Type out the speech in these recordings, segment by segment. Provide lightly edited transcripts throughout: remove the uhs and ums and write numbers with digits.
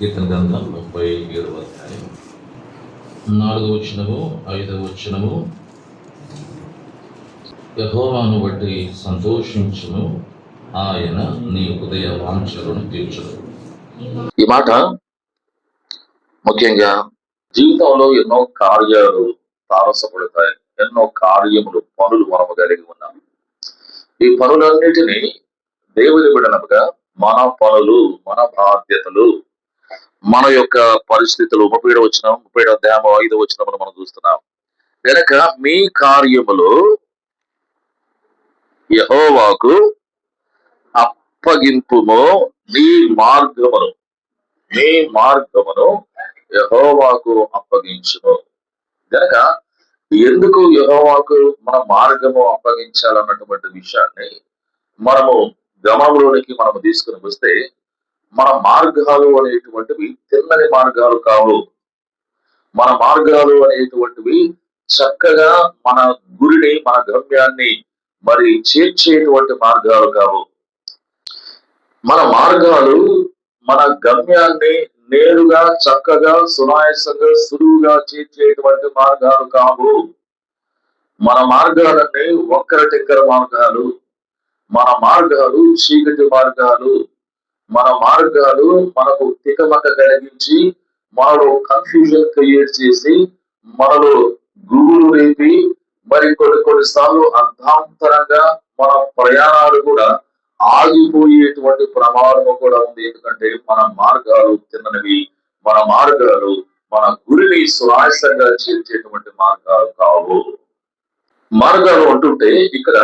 కీర్తన గ్రంథం 37వ అధ్యాయం 4వ వచనము 5వ వచనము. యెహోవాను బట్టి సంతోషించును, ఆయన నీ హృదయ వాంఛలను తీర్చును. ఈ మాట ముఖ్యంగా జీవితంలో ఎన్నో కార్యాలు తారసపడతాయి, ఎన్నో పనులు మనము కలిగి ఉన్నాం. ఈ పనులన్నిటినీ దేవుని బిడ్డలుగా మన పనులు, మన బాధ్యతలు, మన యొక్క పరిస్థితులు 37వ వచనం 37వ అధ్యాయం 5వ వచనములు మనం చూస్తున్నాం. కనుక మీ కార్యములు యెహోవాకు అప్పగింపుము, నీ మార్గమును యెహోవాకు అప్పగించుము. గనక ఎందుకు యెహోవాకు మన మార్గము అప్పగించాలన్నటువంటి విషయాన్ని మనము గమనంలోనికి మనము తీసుకుని వస్తే, మన మార్గాలు అనేటువంటివి తిన్నని మార్గాలు కావు. మన మార్గాలు అనేటువంటివి చక్కగా మన గురిని, మన గమ్యాన్ని మరి చేర్చేటువంటి మార్గాలు కావు. మన మార్గాలు మన గమ్యాన్ని నేరుగా, చక్కగా, సునాయాసంగా, సులువుగా చేర్చేటువంటి మార్గాలు కావు. మన మార్గాలన్నీ వంకర టింకర మార్గాలు, మన మార్గాలు చీకటి మార్గాలు, మన మార్గాలు మనకు తికమక కలిగించి, మనలో కన్ఫ్యూజన్ క్రియేట్ చేసి, మనలో గురువులు రేపి, మరి కొన్నిసార్లు అర్ధాంతరంగా మన ప్రయాణాలు కూడా ఆగిపోయేటువంటి ప్రమాదము కూడా ఉంది. ఎందుకంటే మన మార్గాలు తిన్ననివి, మన మార్గాలు మన గురిని సునాయాసంగా చేర్చేటువంటి మార్గాలు కావు. మార్గాలు అంటుంటే ఇక్కడ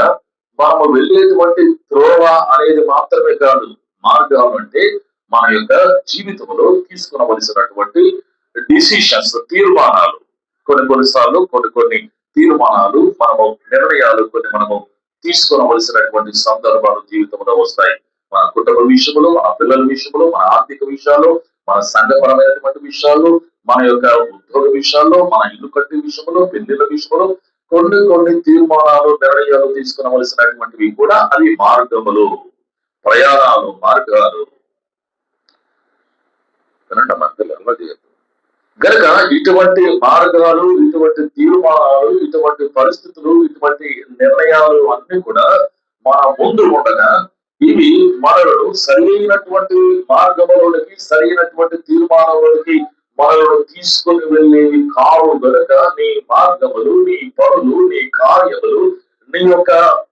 మనము వెళ్ళేటువంటి త్రోవ అనేది మాత్రమే కాదు. మార్గాలు అంటే మన యొక్క జీవితంలో తీసుకునవలసినటువంటి డిసిషన్స్, తీర్మానాలు. కొన్నిసార్లు కొన్ని తీర్మానాలు, నిర్ణయాలు మనము తీసుకునవలసినటువంటి సందర్భాలు జీవితంలో వస్తాయి. మన కుటుంబ విషయంలో, మన పిల్లల విషయంలో, మన ఆర్థిక విషయాల్లో, మన సంఘపరమైనటువంటి విషయాల్లో, మన యొక్క ఉద్యోగ విషయాల్లో, మన ఇల్లు కట్టే విషయంలో, పెళ్లిళ్ళ విషయంలో కొన్ని తీర్మానాలు, నిర్ణయాలు తీసుకునవలసినటువంటివి కూడా అవి మార్గములు, ప్రయాణాలు, మార్గాలు. గనక ఇటువంటి మార్గాలు, ఇటువంటి తీర్మానాలు, ఇటువంటి పరిస్థితులు, ఇటువంటి నిర్ణయాలు అన్ని కూడా మన ముందు ఉండగా ఇవి మనలను సరైనటువంటి మార్గంలోనికి, సరైనటువంటి తీర్మానంలోనికి మనలను తీసుకొని వెళ్ళేవి కావు. గనక నీ మార్గములు, నీ పనులు, నీ కార్యములు, నీ యొక్క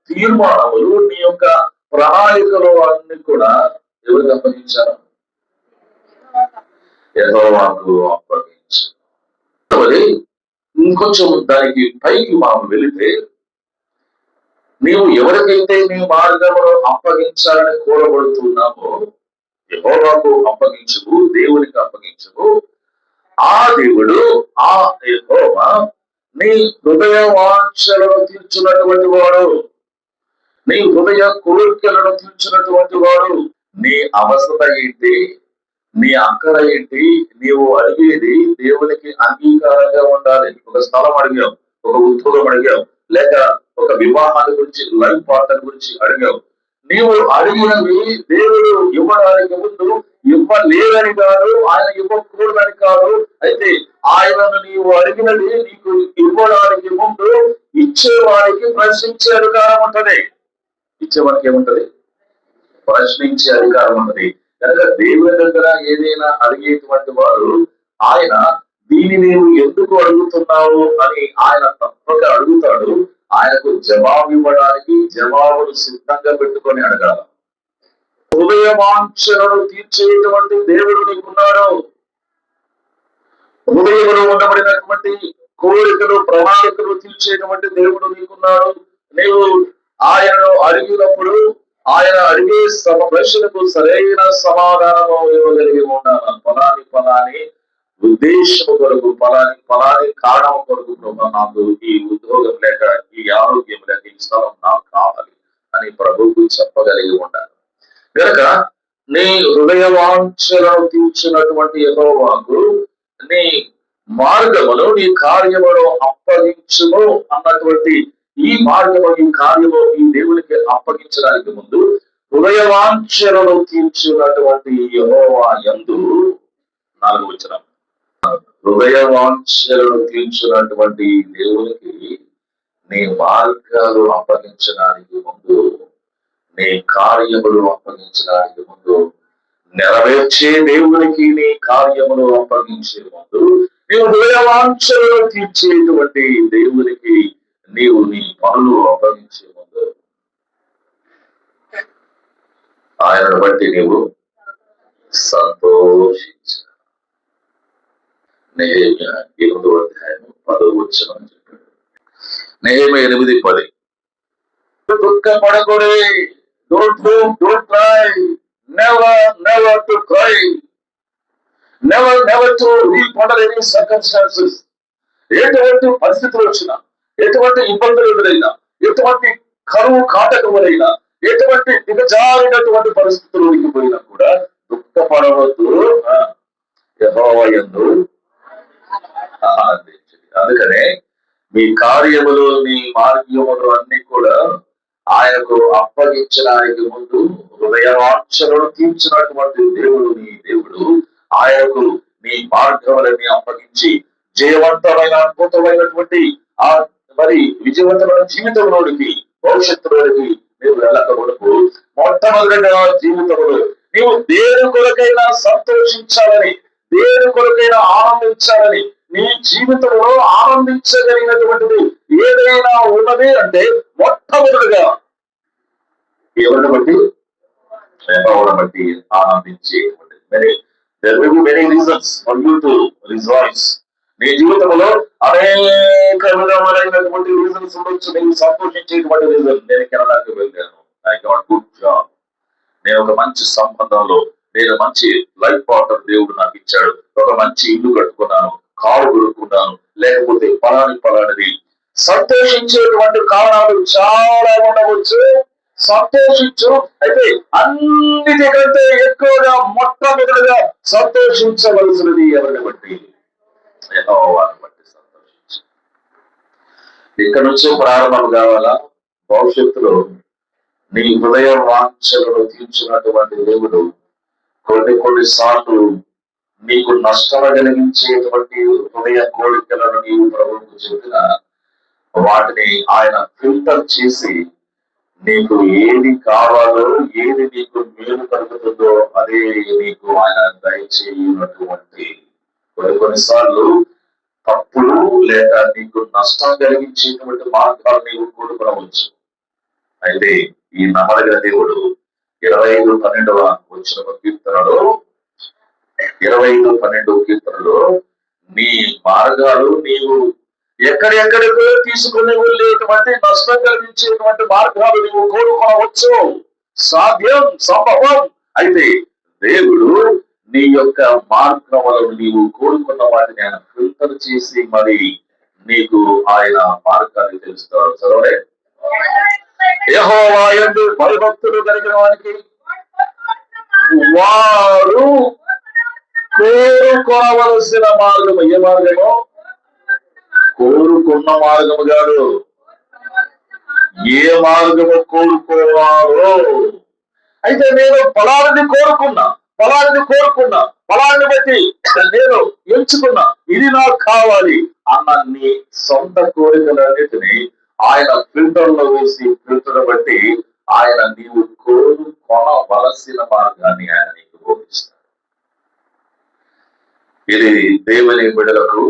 తీర్మానములు, నీ యొక్క ప్రణాళికలు అన్ని కూడా ఎవరికి అప్పగించారు? యెహోవాకు అప్పగించు. ఇంకొంచెం దానికి పైకి మనం వెళితే, నీవు ఎవరికైతే నీ మార్గమును అప్పగించాలని కోరబడుతున్నామో యెహోవాకు అప్పగించవు, దేవునికి అప్పగించవు. ఆ దేవుడు, ఆ యెహోవా నీ హృదయ వాంఛలను తీర్చున్నటువంటి వాడు, నీ హృదయ కోరికలను తీర్చున్నటువంటి వాడు. నీ అవసరత ఏంటి, నీ అక్కర ఏంటి, నీవు అడిగేది దేవునికి అంగీకారంగా ఉండాలి. ఒక స్థలం అడిగావు, ఒక ఉద్యోగం అడిగావు, లేక ఒక వివాహాల గురించి, లైఫ్ పార్ట్నర్ గురించి అడిగావు. నీవు అడిగినవి దేవుడు ఇవ్వడానికి ముందు ఇవ్వలేదని కాదు, ఆయన ఇవ్వకూడదని కాదు. అయితే ఆయనను నీవు అడిగినది నీకు ఇవ్వడానికి ముందు ఇచ్చేవాడికి ప్రశ్నించే అధికారం ఉంటది. ఇచ్చేవాడికి ఏముంటది? ప్రశ్నించే అధికారం ఉంటది. కనుక దేవుని దగ్గర ఏదైనా అడిగేటువంటి వాడు, ఆయన దీన్ని నీవు ఎందుకు అడుగుతున్నావు అని ఆయన తప్పక అడుగుతాడు. ఆయనకు జవాబు ఇవ్వడానికి జవాబును సిద్ధంగా పెట్టుకొని అడగాల. హృదయ వాంఛలను తీర్చేటువంటి దేవుడు నీకున్నాడు. హృదయంలో ఉండబడినటువంటి కోరికలు, ప్రణాళికలు తీర్చేటువంటి దేవుడు నీకున్నాడు. నీవు ఆయనను అడిగినప్పుడు ఆయన అడిగే ప్రశ్నకు సరైన సమాధానము ఇవ్వగలిగి ఉండాలి. ఫలాని ఉద్దేశము కొరకు, ఫలాని కారణం కొరకు ప్రభు నాకు ఈ ఉద్యోగం లేక, ఈ ఆరోగ్యం లేక, ఈ స్థలం నాకు కావాలి అని ప్రభువుకు చెప్పగలిగి ఉండాలి. కనుక నీ హృదయ వాంఛలను తీర్చినటువంటి యెహోవాకు నీ మార్గమును, నీ కార్యమును అప్పగించుము అన్నటువంటి ఈ మార్గము, ఈ కార్యము ఈ దేవునికి అప్పగించడానికి ముందు హృదయ వాంఛలను తీర్చినటువంటి యెహోవా యందు 4వ వచనం. హృదయ వాంఛలను తీర్చినటువంటి దేవునికి నీ మార్గాలు అప్పగించడానికి ముందు, నీ కార్యములు అప్పగించడానికి ముందు, నెరవేర్చే దేవునికి నీ కార్యములు అప్పగించే ముందు, నీవు హృదయ వాంఛలను తీర్చేటువంటి దేవునికి నీవు నీ పనులు అప్పగించే ముందు ఆయనను బట్టి నీవు సంతోషించ. నెహెమ్యా 8వ అధ్యాయం 10వ వచనం చెప్పాడు. నెహెమ్యా 8:10. దుఃఖపడకూడే, don't cry, never to cry, never to weep under any circumstances. ఎటువంటి పరిస్థితులు వచ్చినా, ఎటువంటి ఇబ్బందులు ఎదురైనా, ఎటువంటి కరువు కాటకములైనా, ఎటువంటి దిగజారినటువంటి పరిస్థితుల్లోకి పోయినా కూడా దుఃఖపడవద్దు, యెహోవా యందు ఆనందించండి. అందుకనే మీ కార్యములు, మీ మార్గములు అన్ని కూడా ఆయనకు అప్పగించడానికి ముందు హృదయవాంఛలను తీర్చినటువంటి దేవుడు నీ దేవుడు. ఆయనకు నీ మార్గములన్నీ అప్పగించి జయవంతమైన అద్భుతమైనటువంటి ఆ మరి విజయవంతమైన జీవితంలోనికి, భవిష్యత్తులోనికి నీవు వెళ్ళకూడదు. మొట్టమొదటిగా జీవితంలో నీవు దేని కొరకైనా సంతోషించాలని, దేని కొరకైనా ఆనందించాలని, నీ జీవితంలో ఆనందించగలిగినటువంటిది ఏదైనా ఉన్నది అంటే మొట్టమొదటిగా ఎవరిని బట్టి? యెహోవాను బట్టి ఆనందించేటువంటి. There will be many reasons for you to rejoice. నీ జీవితంలో అనేక విధమైనటువంటి రీజన్స్ ఉండొచ్చు. నేను సంతోషించేటువంటి రీజన్, నేను కెనడాకి వెళ్ళాను, ఐ గాట్ గుడ్ జాబ్, నేను ఒక మంచి సంబంధంలో, నేను మంచి లైఫ్ పార్ట్నర్ దేవుడు నాకు ఇచ్చాడు, ఒక మంచి ఇల్లు కట్టుకున్నాను, కారు కొనుక్కున్నాను, లేకపోతే పలానిది. సంతోషించేటువంటి కారణాలు చాలా ఉండవచ్చు. సంతోషించు. అయితే అన్నిటికంటే ఎక్కువగా మొట్టమొదటిగా సంతోషించవలసినది ఎవరిని బట్టి? యెహోవాను బట్టి సంతోషించు. ఇక్కడ నుంచే ప్రారంభం కావాలా? భవిష్యత్తులో నీ హృదయ వాంఛలను తీర్చినటువంటి దేవుడు కొన్నిసార్లు నీకు నష్టం కలిగించేటువంటి హృదయ కోరికలను నీవు ప్రభువుకు చెప్పిన వాటిని ఆయన ఫిల్టర్ చేసి నీకు ఏది కావాలో, ఏది నీకు మేలు కలుగుతుందో అదే నీకు ఆయన దయచేయనటువంటి కొన్నిసార్లు తప్పులు లేక నీకు నష్టం కలిగించేటువంటి మార్గాలు నీవు కోరుకోవచ్చు. అయితే ఈ నమ్మదగిన దేవుడు 25:12 వచ్చిన కీర్తనలో, 25:12 కీర్తనలో నీ మార్గాలు నీవు ఎక్కడెక్కడికో తీసుకుని వెళ్ళేటువంటి నష్టం కలిగించేటువంటి మార్గాలు నీవు కోరుకోవచ్చు, సాధ్యం, సంభవం. అయితే దేవుడు నీ యొక్క మార్గములను నీవు కోరుకున్న వాటిని ఆయన ఫిల్టర్ చేసి మరి నీకు ఆయన మార్గాన్ని తెలుస్తాడు. చదవలే. యెహోవా యందు భయభక్తులు కలిగిన వారికి వారు కోరుకోవలసిన మార్గము. ఏ మార్గము? కోరుకున్న మార్గము కాదు, ఏ మార్గము కోరుకోవాలో. అయితే నేను ఫలాన్ని కోరుకున్నా, ఫలాన్ని బట్టి నేను ఎంచుకున్నా, ఇది నాకు కావాలి అన్న నీ సొంత కోరికలన్నిటినీ ఆయన ఫిల్టర్ లో వేసి, ఫిల్టర్ బట్టి ఆయన నీవు కోరుకొనవలసిన మార్గాన్ని ఆయన నీకు బోధిస్తాడు. ఇది దేవుని బిడ్డలకు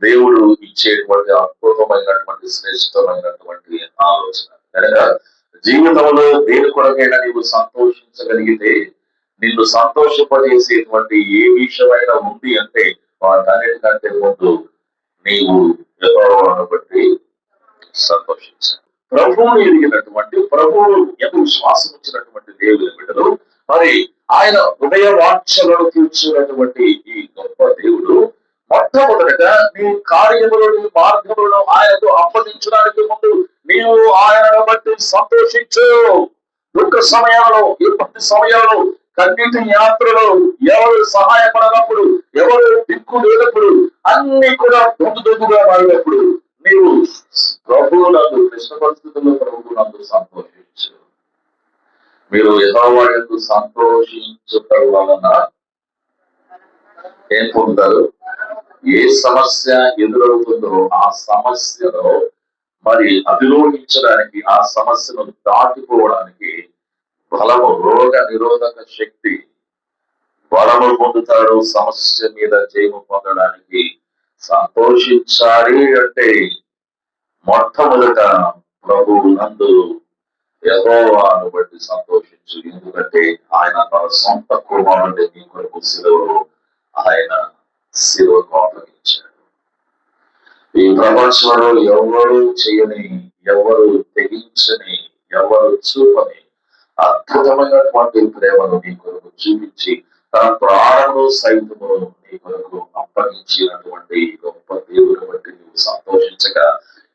దేవుడు ఇచ్చేటువంటి అద్భుతమైనటువంటి శ్రేష్టమైనటువంటి ఆలోచన. కనుక జీవితంలో దేని కొరకైనా నీవు సంతోషించగలిగితే, నిన్ను సంతోషపజేసేటువంటి ఏ విషయమైనా ఉంది అంటే వాటన్నిటికంటే ముందు నీవు యెహోవాను బట్టి సంతోషించాలి. ప్రభువుని ఎరిగినటువంటి, ప్రభువు ఎంత విశ్వాసం ఇచ్చినటువంటి దేవుని బిడ్డలు, మరి ఆయన హృదయ వాంఛలను తీర్చినటువంటి ఈ గొప్ప దేవుడు మొట్టమొదటిగా నీ కార్యములు, నీ మార్గములను ఆయనకు అప్పగించడానికి ముందు నీవు ఆయనను బట్టి సంతోషించు. దుఃఖ సమయాలలో, ఇబ్బంది సమయాలలో, కన్నీటి యాత్రలో, ఎవరు సహాయపడనప్పుడు, ఎవరు దిక్కు లేనప్పుడు, అన్ని కూడా దొందుగా మారినప్పుడు నీవు ప్రభువునందు, క్లిష్ట పరిస్థితుల్లో ప్రభువునందు సంతోషించు. మీరు యెహోవా యందు సంతోషించుట వలన ఏం పొందుతారు? ఏ సమస్య ఎదురవుతుందో ఆ సమస్యను మరి అధిరోహించడానికి, ఆ సమస్యను దాటిపోవడానికి బలము, రోగ నిరోధక శక్తి, బలము పొందుతాడు. సమస్య మీద జయము పొందడానికి సంతోషించాలి అంటే మొట్టమొదట ప్రభువు నందు యెహోవాను బట్టి సంతోషించు. ఎందుకంటే ఆయన తన సొంత కుమారుడిని నీ కొరకు ఆయన శిలువకు అప్పగించాడు. ఈ ప్రపంచంలో ఎవరు చేయని, ఎవరు తెగించని, ఎవరు చూపని అద్భుతమైనటువంటి ప్రేమను నీ కొరకు చూపించి తన ప్రాణము సైతము నీ కొరకు అప్పగించినటువంటి గొప్ప దేవుని బట్టి నువ్వు సంతోషించగా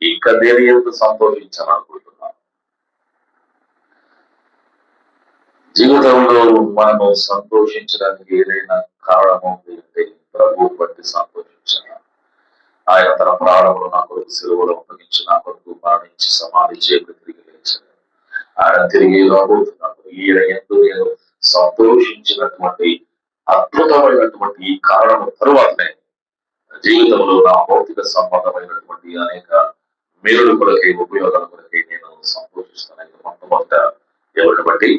ఇంకా దేని ఎంత సంతోషించాలనుకుంటున్నాను. జీవితంలో మనము సంతోషించడానికి ఏదైనా కారణం ఉంది అంటే ప్రభువు బట్టి సంతోషించాలి. ఆయన తన ప్రాణములు నా కొరకు సిలువలో అప్పగించి నా కొరకు మరణించి సమాధి చేయకు తిరిగి లేచాడు. ఆయన తిరిగి రాబోతున్నాడు. ఈయన ఎందు నేను సంతోషించినటువంటి అద్భుతమైనటువంటి ఈ కారణం తరువాతనే జీవితంలో నా భౌతిక సంబంధమైనటువంటి అనేక మేలుల కొరకై, ఉపయోగాల కొరకై నేను సంతోషిస్తాను. మొట్టమొదట ఎవరిని బట్టి?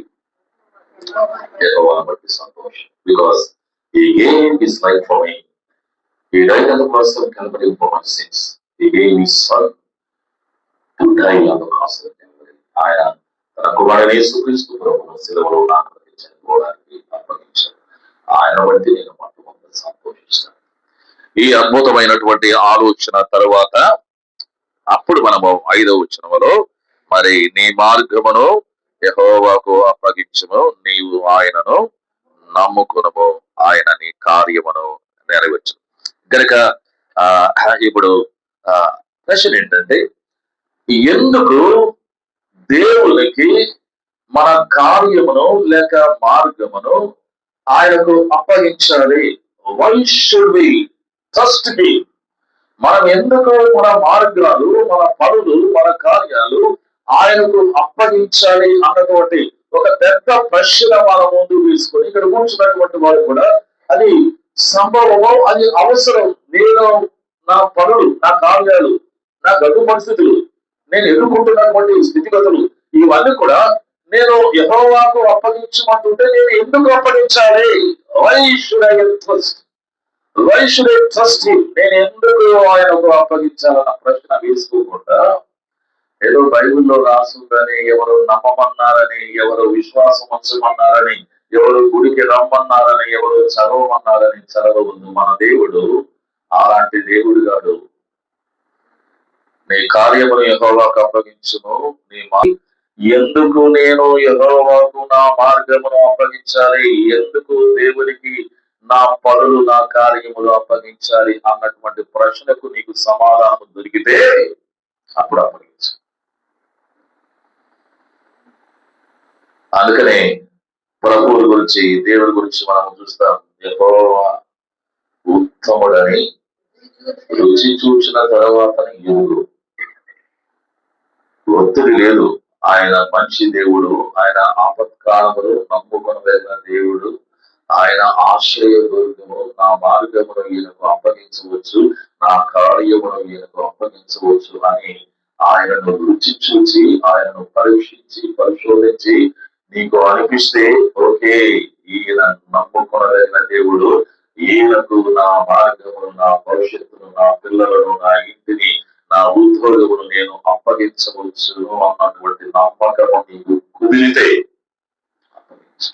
యెహోవాను బట్టి సంతోషం. Because he gave his life for me. He died on the cross of Calvary for my sins. He gave his son to die on the cross of Calvary. ఆయన తన కుమారుడైన యేసుక్రీస్తు ప్రభువును శిలువలో నాకు చనిపోవడానికి అప్పగించాడు. ఆయన బట్టి నేను మొట్టమొదటి సంతోషిస్తాను. ఈ అద్భుతమైనటువంటి ఆలోచన తరువాత అప్పుడు మనము 5వ వచనములో మరి నీ మార్గమును యెహోవాకు అప్పగించుము, నీవు ఆయనను నమ్ముకునుము, ఆయన నీ కార్యమును నెరవేర్చును. కనుక ఇప్పుడు ప్రశ్న ఏంటంటే, ఎందుకు దేవునికి మన కార్యమును లేక మార్గమును ఆయనకు అప్పగించాలి? Why should we trust him? మనం ఎందుకు మన మార్గాలు, మన పనులు, మన కార్యాలు ఆయనకు అప్పగించాలి అన్నటువంటి ఒక పెద్ద ప్రశ్న మన ముందు వేసుకొని ఇక్కడ కూర్చున్నటువంటి వారు కూడా అది సంభవము, అది అవసరం. నేను నా పనులు, నా కార్యాలు, నా గడ్డు పరిస్థితులు, నేను ఎదుర్కొంటున్నటువంటి స్థితిగతులు ఇవన్నీ కూడా నేను యెహోవాకు అప్పగించమంటుంటే నేను ఎందుకు అప్పగించాలి? Why should I trust? Why should I trust him? నేను ఎందుకు ఆయనకు అప్పగించాలన్న ప్రశ్న వేసుకోకుండా ఏదో బైబిల్లో రాసుందని, ఎవరు నమ్మమన్నారని, ఎవరు విశ్వాసం ఉంచమన్నారని, ఎవరు గుడికి రమ్మన్నారని, ఎవరు చదవమన్నారని చదవవద్దు. మన దేవుడు అలాంటి దేవుడు కాదు. నీ కార్యమును యెహోవాకు అప్పగించును. ఎందుకు నేను యెహోవాకు నా మార్గమును అప్పగించాలి? ఎందుకు దేవునికి నా పనులు, నా కార్యములు అప్పగించాలి అన్నటువంటి ప్రశ్నకు నీకు సమాధానం దొరికితే అప్పుడు అప్పగించు. అందుకనే ప్రభువుల గురించి, దేవుడి గురించి మనం చూస్తాం. యెహోవా ఉత్తముడని రుచి చూసిన తర్వాత ఎరుగు. ఒత్తిడి లేదు. ఆయన మంచి దేవుడు, ఆయన ఆపత్కాలములు నమ్ముకొనదగిన దేవుడు, ఆయన ఆశ్రయ దుర్గము. నా మార్గమును ఈయనకు అప్పగించవచ్చు, నా కార్యమును ఈయనకు అప్పగించవచ్చు అని ఆయనను రుచి చూచి, ఆయనను పరీక్షించి, పరిశోధించి నీకు అనిపిస్తే ఓకే, ఈయన నమ్ముకొనదగిన దేవుడు, ఈయనకు నా మార్గమును, నా భవిష్యత్తును, నా పిల్లలను, నా ఇంటిని, నా ఉద్యోగమును నేను అప్పగించవచ్చు అన్నటువంటి నమ్మకము నీకు కుదిరితే అప్పగించు.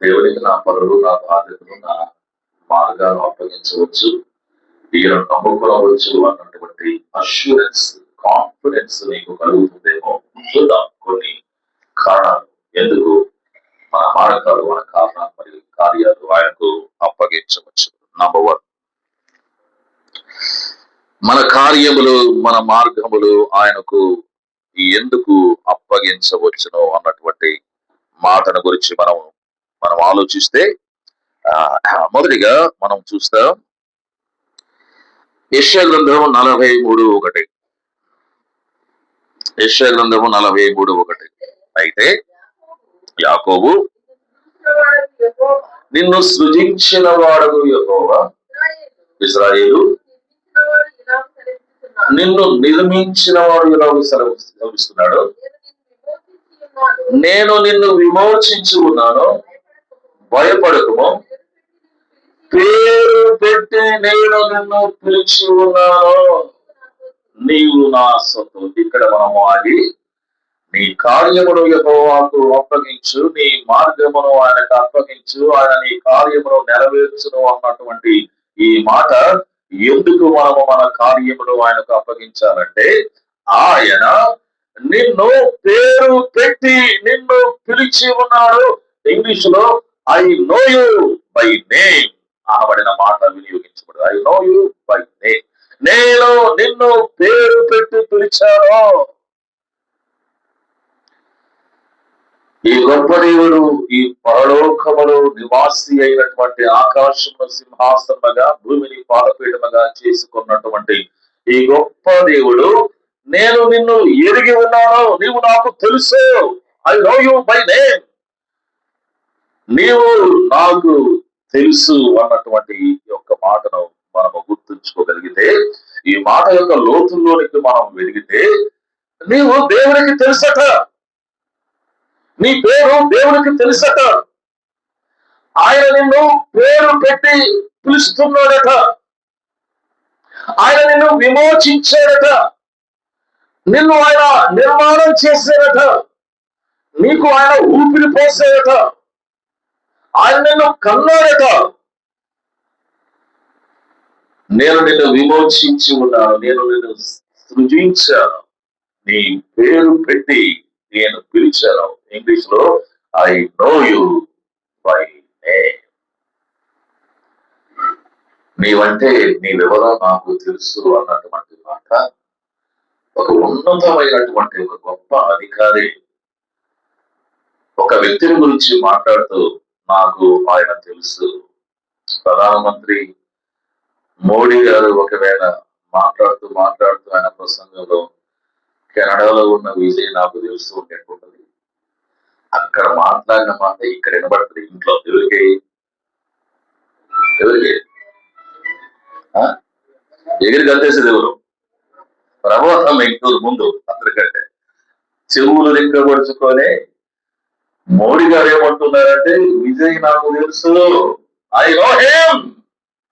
దేవునికి నా పనులు, నా బాధ్యతలు, నా మార్గాలు అప్పగించవచ్చు, ఈయన నమ్ముకోవచ్చు అన్నటువంటి అష్యూరెన్స్, కాన్ఫిడెన్స్ నీకు కలుగుతుందేమో. చూద్దాం కొన్ని కారణాలు ఎందుకు మన మార్గాలు, మన కారణాలు మరియు కార్యాలు ఆయనకు అప్పగించవచ్చు. నంబర్ 1, మన కార్యములు, మన మార్గములు ఆయనకు ఎందుకు అప్పగించవచ్చును అన్నటువంటి మాటను గురించి మనం ఆలోచిస్తే మొదటిగా మనం చూస్తాం యెషయా గ్రంథము 43:1. యెషయా గ్రంథము 43:1. అయితే యాకోబు నిన్ను సృజించిన వాడు యెహోవా ఇశ్రాయేలు, నిన్ను నిర్మించిన వాడు ఇలాగ సెలవిస్తున్నాడు, నేను నిన్ను విమోచించి ఉన్నాను, భయపడకము, పేరు పెట్టి నేను నిన్ను పిలిచి ఉన్నాను, నీవు నా సొత్తు. ఇక్కడ మనము ఆగి నీ కార్యమును యెహోవాకు అప్పగించు, నీ మార్గమును ఆయనకు అప్పగించు, ఆయన నీ కార్యమును నెరవేర్చును అన్నటువంటి ఈ మాట ఎందుకు మనము మన కార్యమును ఆయనకు అప్పగించాలంటే, ఆయన నిన్ను పేరు పెట్టి నిన్ను పిలిచి ఉన్నాడు. ఇంగ్లీష్ లో I know you by name అనబడిన మాట వినియోగించబడింది. I know you by name. నేను నిన్ను పేరు పెట్టి పిలిచాను. ఈ గొప్ప దేవుడు ఈ పరలోకములో నివాసి అయినటువంటి ఆకాశమును సింహాసనముగా భూమిని పాదపీఠముగా చేసుకున్నటువంటి ఈ గొప్ప దేవుడు, నేను నిన్ను ఎరిగి ఉన్నాను, నీవు నాకు తెలుసు, I know you by name, నీవు నాకు తెలుసు అన్నటువంటి యొక్క మాటను మనము గుర్తుంచుకోగలిగితే, ఈ మాట యొక్క లోతుల్లోనికి మనం వెలిగితే, నీవు దేవునికి తెలుసట, నీ పేరు దేవునికి తెలుసట, ఆయన నిన్ను పేరు పెట్టి పిలుస్తున్నాడట, ఆయన నిన్ను విమోచించాడట, నిన్ను ఆయన నిర్మాణం చేశాడట, నీకు ఆయన ఊపిరి పోసాడట, ఆయన నిన్ను కన్నాడట. నేను నిన్ను విమోచించి ఉన్నాను, నేను నిన్ను సృజించాను, నీ పేరు పెట్టి నేను పిలిచాను. ఇంగ్లీష్ లో I know you by name. నీవంటే నీవెవరో నాకు తెలుసు అన్నటువంటి మాట ఒక ఉన్నతమైనటువంటి ఒక గొప్ప అధికారి ఒక వ్యక్తిని గురించి మాట్లాడుతూ, నాకు ఆయన తెలుసు. ప్రధానమంత్రి మోడీ గారు ఒకవేళ మాట్లాడుతూ ఆయన ప్రసంగంలో కెనడాలో ఉన్న విజయ్ నాకు తెలుసు ఉండేటువంటి, అక్కడ మాట్లాడిన మాట ఇక్కడ వినబడుతుంది. ఇంట్లో ఎవరికి ఎగిరి కలిసేది ఎవరు? ప్రబోధం ఇంటూరు ముందు అందరికంటే చెవులు లింకపరుచుకొని మోడీ గారు ఏమంటున్నారంటే, విజయ్ నాకు తెలుసు, ఐ నో హిమ్,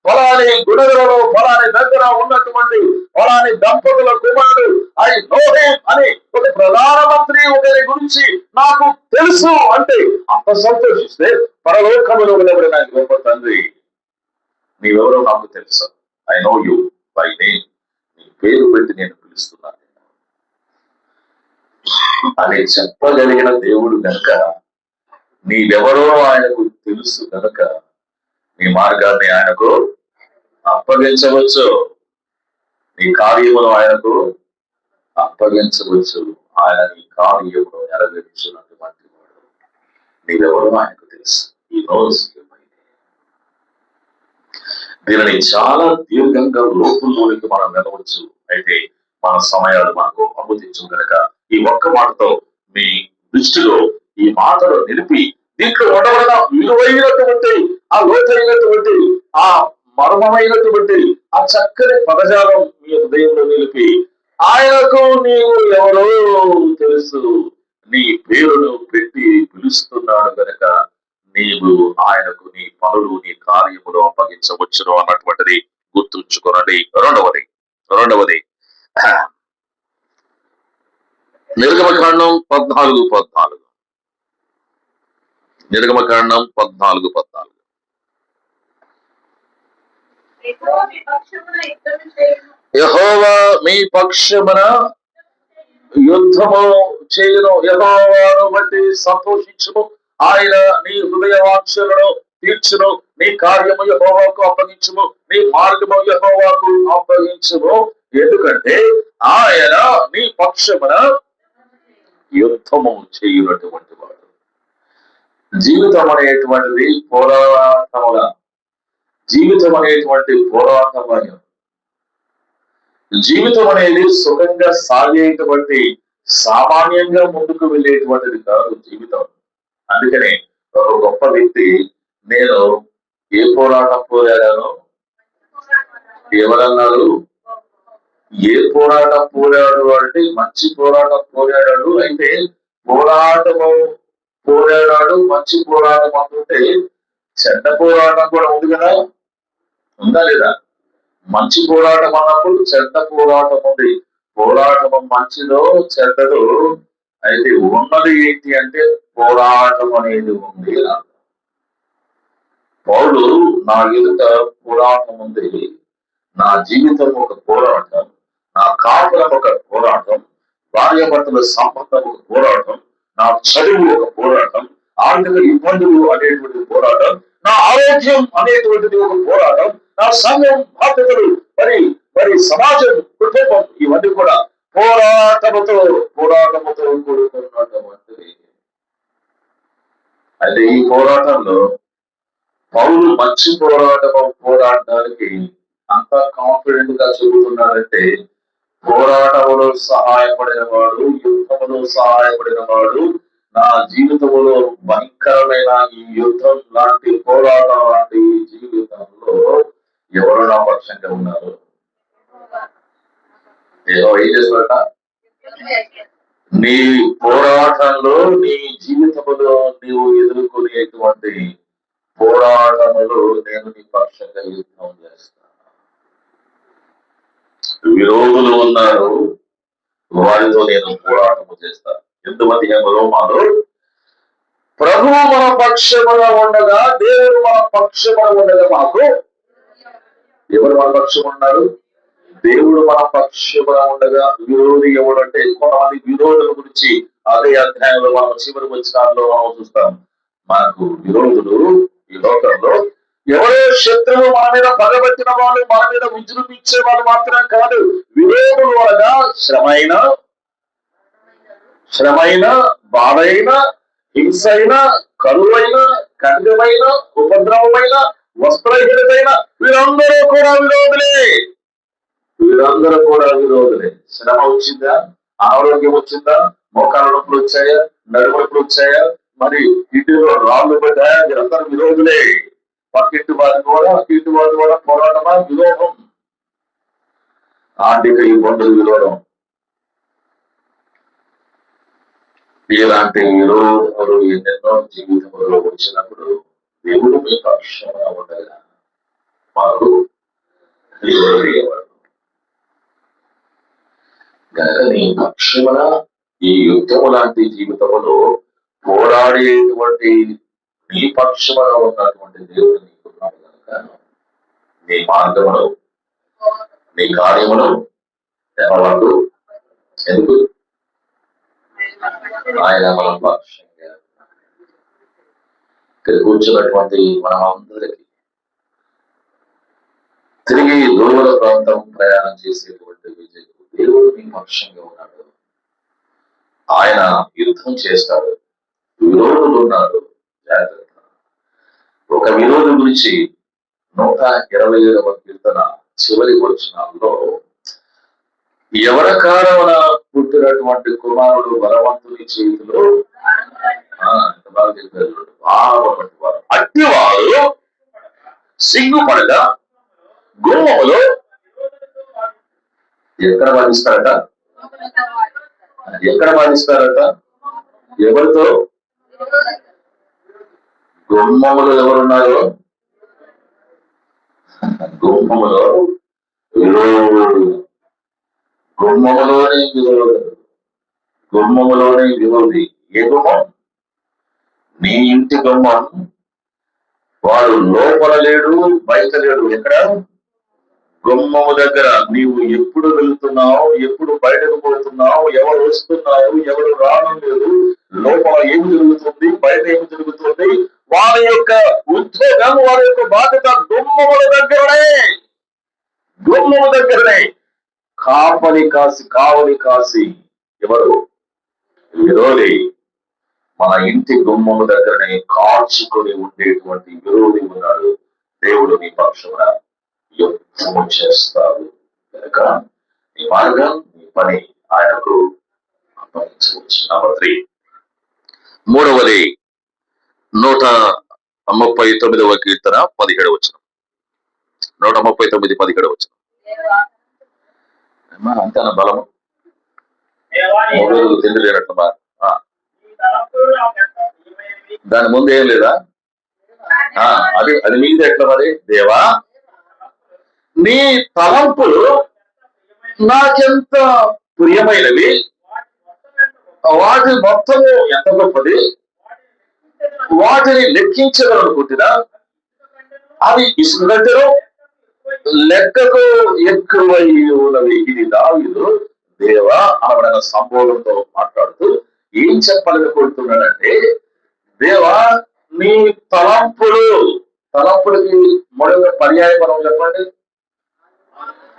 ఫలాని గుడగలలో ఫలాని దగ్గర ఉన్నటువంటి ఫలాని దంపతుల కుమారుడు ఐ నో హిమ్ అని ఒక ప్రధానమంత్రి ఒకరి గురించి నాకు తెలుసు అంటే అంత సంతోషిస్తే, పరలోకములో ఉన్నప్పుడు నాకు గొప్ప తండ్రి, నీవెవరో నాకు తెలుసు, I know you by name, నీ పేరు పెట్టి నేను పిలుస్తున్నాను అని చెప్పగలిగిన దేవుడు గనక, నీవెవరో ఆయనకు తెలుసు గనక నీ మార్గాన్ని ఆయనకు అప్పగించవచ్చు, నీ కార్యమును ఆయనకు అప్పగించవచ్చు. ఆయన నీ కార్యమును నెరవేర్చినటువంటి వాడు. నీవెవరో ఆయనకు తెలుసు. ఈ రోజు దీనిని చాలా దీర్ఘంగా లోతుల్లోనికి మనం వెళ్ళవచ్చు. అయితే మన సమయాలు మనకు అనుమతించు కనుక ఈ ఒక్క మాటతో మీ దృష్టిలో ఈ మాటలు నిలిపి, దీంట్లో ఉండవలన విలువైనటువంటి ఆ లోతైనటువంటి ఆ మర్మమైనటువంటి ఆ చక్కని పదజాలం మీ హృదయంలో నిలిపి, ఆయనకు నీవు ఎవరో తెలుసు, నీ పేరును పెట్టి పిలుస్తున్నాడు గనక నీవు ఆయనకు నీ పనులు నీ కార్యములు అప్పగించవచ్చును అన్నటువంటిది గుర్తుంచుకోనండి. రెండవది నిర్గమకాండం 14:14. నిర్గమకాండం 14:14. యెహోవా మీ పక్షమున యుద్ధము చేయును, యెహోవాను బట్టి సంతోషించుము, ఆయన నీ హృదయ వాంఛలను తీర్చును, నీ కార్యము యెహోవాకు అప్పగించుము, నీ మార్గము యెహోవాకు అప్పగించుము, ఎందుకంటే ఆయన నీ పక్షమున యుద్ధము చేయునటువంటి వాడు. జీవితం అనేటువంటిది పోరాటముగా, జీవితం అనేటువంటి పోరాటమయం. జీవితం అనేది సుఖంగా సాగేటువంటి సామాన్యంగా ముందుకు వెళ్ళేటువంటిది కాదు జీవితం. అందుకనే ఒక గొప్ప వ్యక్తి నేను ఏ పోరాటం పోరాడాను? ఎవరన్నారు? ఏ పోరాటం పోరాడు అంటే మంచి పోరాటం పోరాడాడు. అయితే పోరాటము పోరాడాడు, మంచి పోరాటం అంటుంటే చెడ్డ పోరాటం కూడా ఉంది కదా, ఉందా లేదా? మంచి పోరాటం అన్నప్పుడు చెడ్డ పోరాటం ఉంది. పోరాటం మంచిదో చెడ్డదో, అయితే ఉన్నది ఏంటి అంటే పోరాటం అనేది ఉంది. పౌలు నా ఎదుట పోరాటం ఉంది, నా జీవితం ఒక పోరాటం, నా కాపురం ఒక పోరాటం, భార్యాభర్తల సంబంధం ఒక పోరాటం, నా చదువు ఒక పోరాటం, ఆర్థిక ఇబ్బందులు అనేటువంటి పోరాటం, నా ఆరోగ్యం అనేటువంటిది ఒక పోరాటం, నా సంఘం బాధ్యతలు, మరి సమాజం, కుటుంబం, ఇవన్నీ కూడా పోరాటముతో కూడుకున్నటువంటిది. అయితే ఈ పోరాటంలో పౌలు మంచి పోరాడడానికి అంత కాన్ఫిడెంట్ గా చెబుతున్నాడంటే, పోరాటములో సహాయపడిన వాడు, యుద్ధములో సహాయపడిన వాడు, నా జీవితంలో భయంకరమైన ఈ యుద్ధం లాంటి పోరాటం లాంటి జీవితంలో ఎవరు నా పక్షంగా ఉన్నారు? ఏం చేస్తారట? నీ పోరాటంలో, నీ జీవితంలో నీవు ఎదుర్కొనేటువంటి పోరాటములు నేను నీ పక్షంగా యుద్ధం చేస్తాను. విరోధులు ఉన్నారు, వారితో నేను పోరాటము చేస్తాను. 8వ మాలో ప్రభు మన పక్షమున ఉండగా, దేవుడు మన పక్షమున ఉండగా మాకు ఎవరు మన పక్షం ఉన్నారు? దేవుడు మన పక్షమున ఉండగా విరోధి ఎవడు అంటే, కొంతమంది విరోధుల గురించి అదే అధ్యాయంలో మనం చివరి వచనాల్లో మనం చూస్తాం. మనకు విరోధులు ఈ లోకంలో ఎవరో శత్రువు మన మీద పగబెట్టిన వాళ్ళు, మన మీద విజృంభించే వాళ్ళు మాత్రమే కాదు. విరోధులు అనగా శ్రమైన, బాధైన, హింసైన, కరువైన, ఖడ్గమైన, ఉపద్రవమైన, వస్త్రహీనతైన వీరందరూ కూడా విరోధులే. శ్రమ వచ్చిందా? ఆరోగ్యం వచ్చిందా? మోకాళ్ళ నొప్పులు వచ్చాయా? నడుము నొప్పులు వచ్చాయా? మరి ఇంటిలో రాళ్ళు పడ్డాయా? వీరందరూ విరోధులే. పక్కింటి వారి కూడా పోరాటమా? విరోధం. ఆర్థిక ఇబ్బందులు విరోధం. ఇలాంటి విరోధాలు ఎన్నెన్నో జీవితంలో వచ్చినప్పుడు దేవుడు మీ పక్షంగా ఉండగా మాకు విరోధయ్యేవాడు. కనుక నీ పక్షమున ఈ యుద్ధము లాంటి జీవితంలో పోరాడేటువంటి నీ పక్షమున ఉన్నటువంటి దేవుడు నీకున్నాడు. కనుక నీ మార్గమును, నీ కార్యమును ఎవరు ఎందుకు ఆయన మన పక్షంగా ఇక్కడ కూర్చున్నటువంటి మనం అందరికీ తిరిగి దూర ప్రాంతం ప్రయాణం చేసేటువంటి విజయకు దేవుడు మీ పక్షంగా ఉన్నాడు. ఆయన యుద్ధం చేస్తాడు. విరోధులు ఉన్నారు, జాగ్రత్త. ఒక విరోధి గురించి 127వ కీర్తన చివరి వచనాల్లో, ఎవరి కారణమున పుట్టినటువంటి కుమారుడు బలవంతుని చేతిలో బాగా చెప్పారు, వారు అట్టివారు సిగ్గుపడగా గుమ్మములో ఎక్కడ బాధిస్తారట? ఎవరితో? గుమ్మములో ఎవరున్నారు? గుమ్మములో గుమ్మములోనే విరోధి. ఏ గుమ్మం? నీ ఇంటి గుమ్మం. వాడు లోపల లేడు, బయట లేడు. ఎక్కడ? గుమ్మము దగ్గర. నీవు ఎప్పుడు వెళ్తున్నావు, ఎప్పుడు బయటకు పోతున్నావు, ఎవరు వస్తున్నారు, ఎవరు రావడం లేదు, లోపల ఏమి జరుగుతుంది, బయట ఏమి జరుగుతుంది, వారి యొక్క ఉద్యోగం, వారి యొక్క బాధ్యత గుమ్మముల దగ్గరనే. కావలి కాసి ఎవరు? విరోధి. మన ఇంటి గుమ్మము దగ్గరనే కాల్చుకొని ఉండేటువంటి విరోధి ఉన్నాడు. దేవుడు నీ పక్షమున యుద్ధము చేస్తాడు. కనుక నీ మార్గం, నీ పని ఆయనకు అప్పగించవచ్చు. నంబర్ 3, 127వ 39వ కీర్తన 17వ వచనం. 139, 17వ వచనం. అంతే నా బలము తిండి లేనట్టు. దాని ముందు ఏం లేదా? అది మీద ఎట్లా మరి? దేవా, నీ తలంపులు నాకెంత ప్రియమైనవి, వాటి మొత్తము ఎంత గొప్పది, వాటిని లెక్కించగలనుకుంటున్నా అవి ఇసుక కంటేనో లెక్కకు ఎక్కువై ఉన్నవి. ఇది దావీదు దేవా ఆవిడ సంబోధంతో మాట్లాడుతూ ఏం చెప్పాలనుకుంటున్నాడంటే, దేవా నీ తలంపులకి మరొక పర్యాయం మనం చెప్పండి,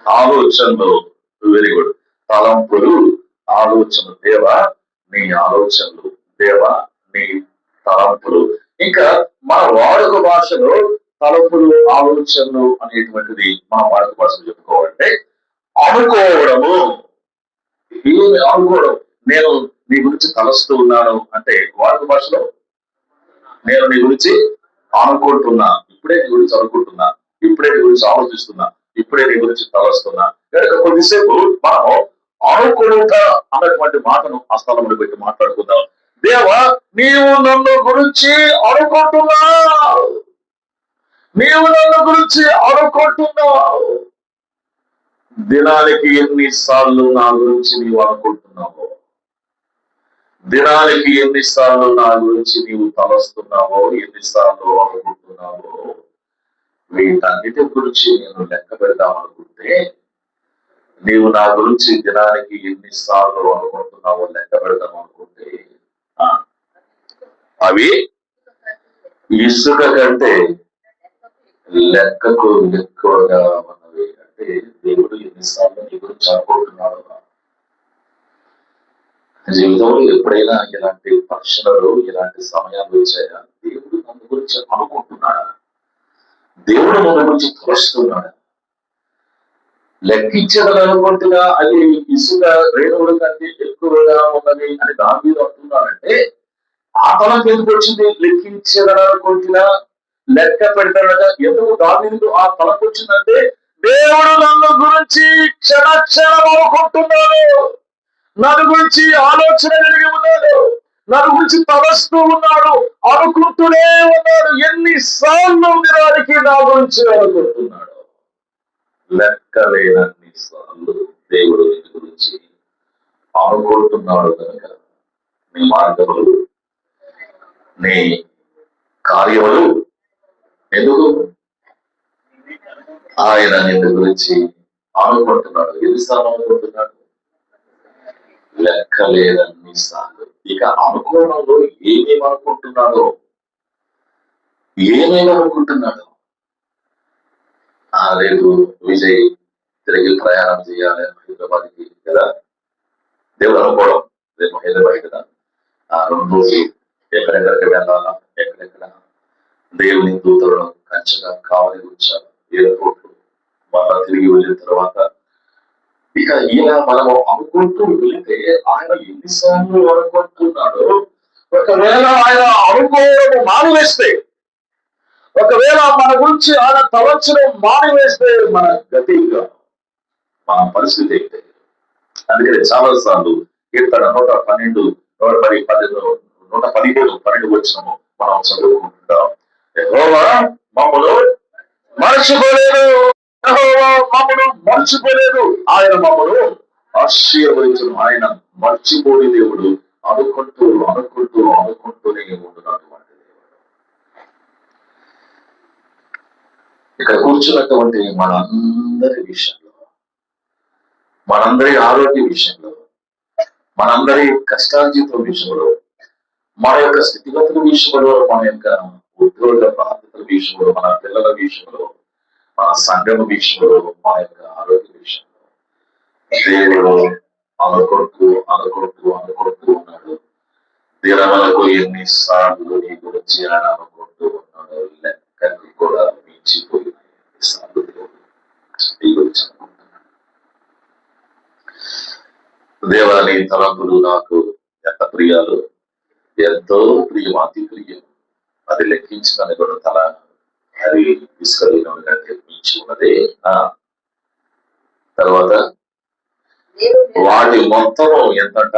ఆలోచనలు. Very good. తలంపులు, ఆలోచనలు. దేవా నీ ఆలోచనలు, దేవా నీ తలంపులు. ఇంకా మన వాడుక భాషలో తలంపులు, ఆలోచనలు అనేటువంటిది మన వాడుక భాషలో చెప్పుకోవాలంటే అనుకోవడము. ఏమి అనుకోవడం? నేను నీ గురించి తలస్తూ ఉన్నాను అంటే వాడుక భాషలో నేను నీ గురించి అనుకుంటున్నా, ఇప్పుడే నీ గురించి అనుకుంటున్నా, ఇప్పుడే నీ గురించి ఆలోచిస్తున్నా, ఇప్పుడే నీ గురించి తలస్తున్నా. కనుక కొద్దిసేపు మనం అనుకుంట అన్నటువంటి మాటను ఆ స్థలంలో పెట్టి మాట్లాడుకుందాం. దేవా నీవు నన్ను గురించి అనుకుంటున్నావు, నీవు నన్ను గురించి అనుకుంటున్నావు. దినానికి ఎన్నిసార్లు నా గురించి నీవు అనుకుంటున్నావు, దినానికి ఎన్నిసార్లు నా గురించి నీవు తలస్తున్నావో, ఎన్నిసార్లు అనుకుంటున్నావో, వీటన్నిటి గురించి నేను లెక్క పెడదామనుకుంటే, నీవు నా గురించి దినానికి ఎన్నిసార్లు అనుకుంటున్నావో లెక్క పెడదాం అనుకుంటే అవి ఇసుక కంటే లెక్కకు ఎక్కువగా ఉన్నవి. అంటే దేవుడు ఎన్నిసార్లు నీ గురించి అనుకుంటున్నాడు. జీవితంలో ఎప్పుడైనా ఇలాంటి పరీక్షలు, ఇలాంటి సమయాలు వచ్చాయా? దేవుడు నన్ను గురించి అనుకుంటున్నాడా? దేవుడు నన్ను గురించి తలుస్తున్నాడా? లెక్కించగలనుకుంటున్నా అది ఇసుక రేణువుల కంటే ఎక్కువగా ఉన్నది అని దాని మీద అంటున్నాడంటే ఆ తలంపు ఎందుకు వచ్చింది? లెక్కించగలనుకుంటున్నా, లెక్క పెడతాడగా. ఎందుకు దావీదుకు ఆ తలంపు వచ్చిందంటే, దేవుడు నన్ను గురించి క్షణక్షణం అనుకుంటున్నాడు, నన్ను గురించి ఆలోచన కలిగి ఉన్నాడు, నన్ను గురించి తలస్తూ ఉన్నాడు, అనుకుంటూనే ఉన్నాడు. ఎన్నిసార్లు దినానికి నా గురించి అనుకుంటున్నాడు? లెక్కలేనన్ని సార్లు దేవుడు నీ గురించి అనుకుంటున్నాడు. కనుక నీ మార్గములు, నీ కార్యములు ఎందుకు ఆయన నిన్ను గురించి అనుకుంటున్నాడు. ఎన్నిసార్లు అనుకుంటున్నాడు? లెక్కలేనన్ని సార్లు. ఇక అనుకోవడంలో ఏమేమి అనుకుంటున్నాడో, రేపు విజయ్ తిరిగి ప్రయాణం చేయాలి హైదరాబాద్కి కదా, దేవుడు అనుకోవడం రేపు హైదరాబాద్ కదా, 2 రోజులు ఎక్కడెక్కడికి వెళ్ళాలా, ఎక్కడెక్కడ దేవుని దూతలను కంచగా కావాలి కూర్చాలి ఎయిర్పోర్ట్లు, మళ్ళా తిరిగి వెళ్ళిన తర్వాత ఇక ఇలా మనము అనుకుంటూ వెళితే ఆయన ఎన్నిసార్లు అనుకుంటున్నాడో. ఒకవేళ ఆయన అనుకోవడం మానివేస్తే, ఒకవేళ మన గురించి ఆయన తలంచడం మానివేస్తే మన గతి, మన పరిస్థితి ఏంటి? అందుకని చాలా సార్లు కీర్తన 112, 115 వచ్చినము మనం చదువుకుంటున్నాం. యెహోవా మమ్మను మర్చిపోలేదు, యెహోవా మమ్మను మర్చిపోలేదు, ఆయన మమ్మను ఆశీర్వదించను. ఆయన మర్చిపోని దేవుడు. అనుకుంటూనే ఉంటున్నటువంటి దేవుడు. ఇక్కడ కూర్చున్నటువంటి మనందరి విషయంలో, మనందరి ఆరోగ్య విషయంలో, మనందరి కష్టార్జితం విషయంలో, మన యొక్క స్థితిగతుల విషయంలో, మన యొక్క ఉద్యోగ బాధ్యతల విషయంలో, మన పిల్లల విషయంలో, మన సంఘం విషయంలో, మన యొక్క ఆరోగ్య విషయంలో దేవుడు అనుకుంటూ ఉన్నాడు. దినములకు ఎన్నిసార్లు నీ గురించి ఆయన అనుకుంటూ ఉన్నాడు. లెక్కకు కూడా మించిపోయిన ఎన్నిసార్లు దేవుడు నీ గురించి అనుకుంటున్నాడు. దేవా నీ తలంపులు నాకు ఎంత ప్రియాలు, ఎంతో ప్రియం, అతి ప్రియం. అది లెక్కించుకొని కూడా తల అది ఇసుకలీనం కంటే మించి ఉన్నది. తర్వాత వాటి మొత్తము ఎంతట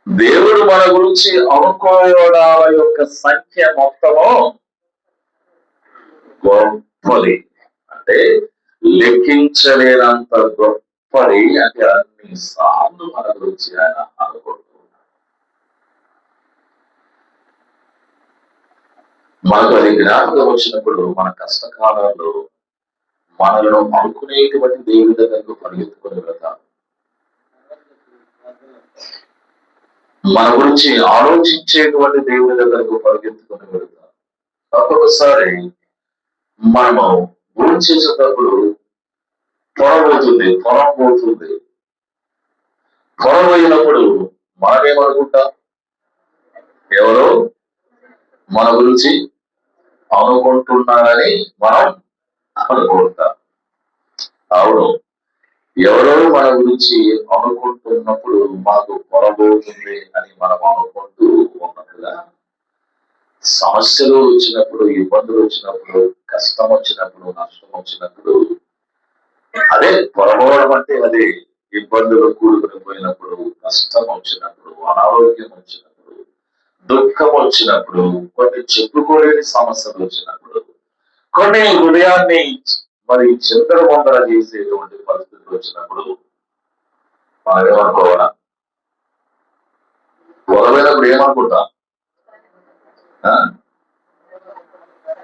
దేవుడు మన గురించి అనుకోవడాల యొక్క సంఖ్య మొత్తము గొప్పది. అంటే లెక్కించలేనంత గొప్పది. అంటే అన్ని సార్లు మన గురించి ఆయన అనుకుంటున్నాడు. మనకు అది జ్ఞాపకం వచ్చినప్పుడు మన కష్టకాలంలో మనలను అనుకునేటువంటి దేవుడి దగ్గరకు పరిగెత్తుకొని వెళ్తాం. మన గురించి ఆలోచించేటువంటి దేవుడి దగ్గరకు పరిగెత్తుకొని వెళ్తాం. ఒక్కొక్కసారి మనము గురి చేసేటప్పుడు పొరబోతుంది. పొరబోయినప్పుడు మనమేమనుకుంటాం? ఎవరో మన గురించి అనుకుంటున్నారని మనం అనుకుంటాం. అవును, ఎవరో మన గురించి అనుకుంటున్నప్పుడు మాకు పొరబోతుంది అని మనం అనుకుంటూ ఉన్నట్టుగా సమస్యలు వచ్చినప్పుడు, ఇబ్బందులు వచ్చినప్పుడు, కష్టం వచ్చినప్పుడు, నష్టం వచ్చినప్పుడు, అదే పొరబోవడం అంటే అదే. ఇబ్బందులు కూడుకుని పోయినప్పుడు, కష్టం వచ్చినప్పుడు, అనారోగ్యం వచ్చినప్పుడు, దుఃఖం వచ్చినప్పుడు, కొన్ని చెప్పుకోలేని సమస్యలు వచ్చినప్పుడు, కొన్ని హృదయాన్ని మరి చింతరమందర చేసేటువంటి పరిస్థితులు వచ్చినప్పుడు మనం ఏమనుకోవాలా? పొరబోయినప్పుడు ఏమనుకుంటాం?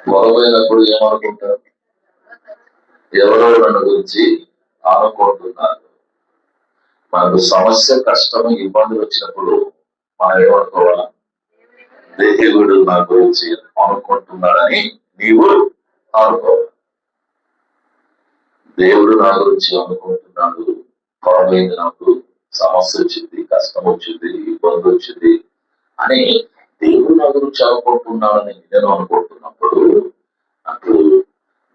పొరబోయినప్పుడు ఏమనుకుంటాం? ఎవరో నన్ను గురించి అనుకుంటున్నారు. మనకు సమస్య, కష్టం, ఇబ్బందులు వచ్చినప్పుడు మనం ఏమనుకోవాలా? దేవుడు నా గురించి అనుకుంటున్నాడని నీవు అనుకోవాలి. దేవుడు నా గురించి అనుకుంటున్నాడు. పొరబోయింది, నాకు సమస్య వచ్చింది, కష్టం వచ్చింది, ఇబ్బంది వచ్చింది అని దేవుడు నా గురించి అనుకుంటున్నాడని నేను అనుకుంటున్నప్పుడు అప్పుడు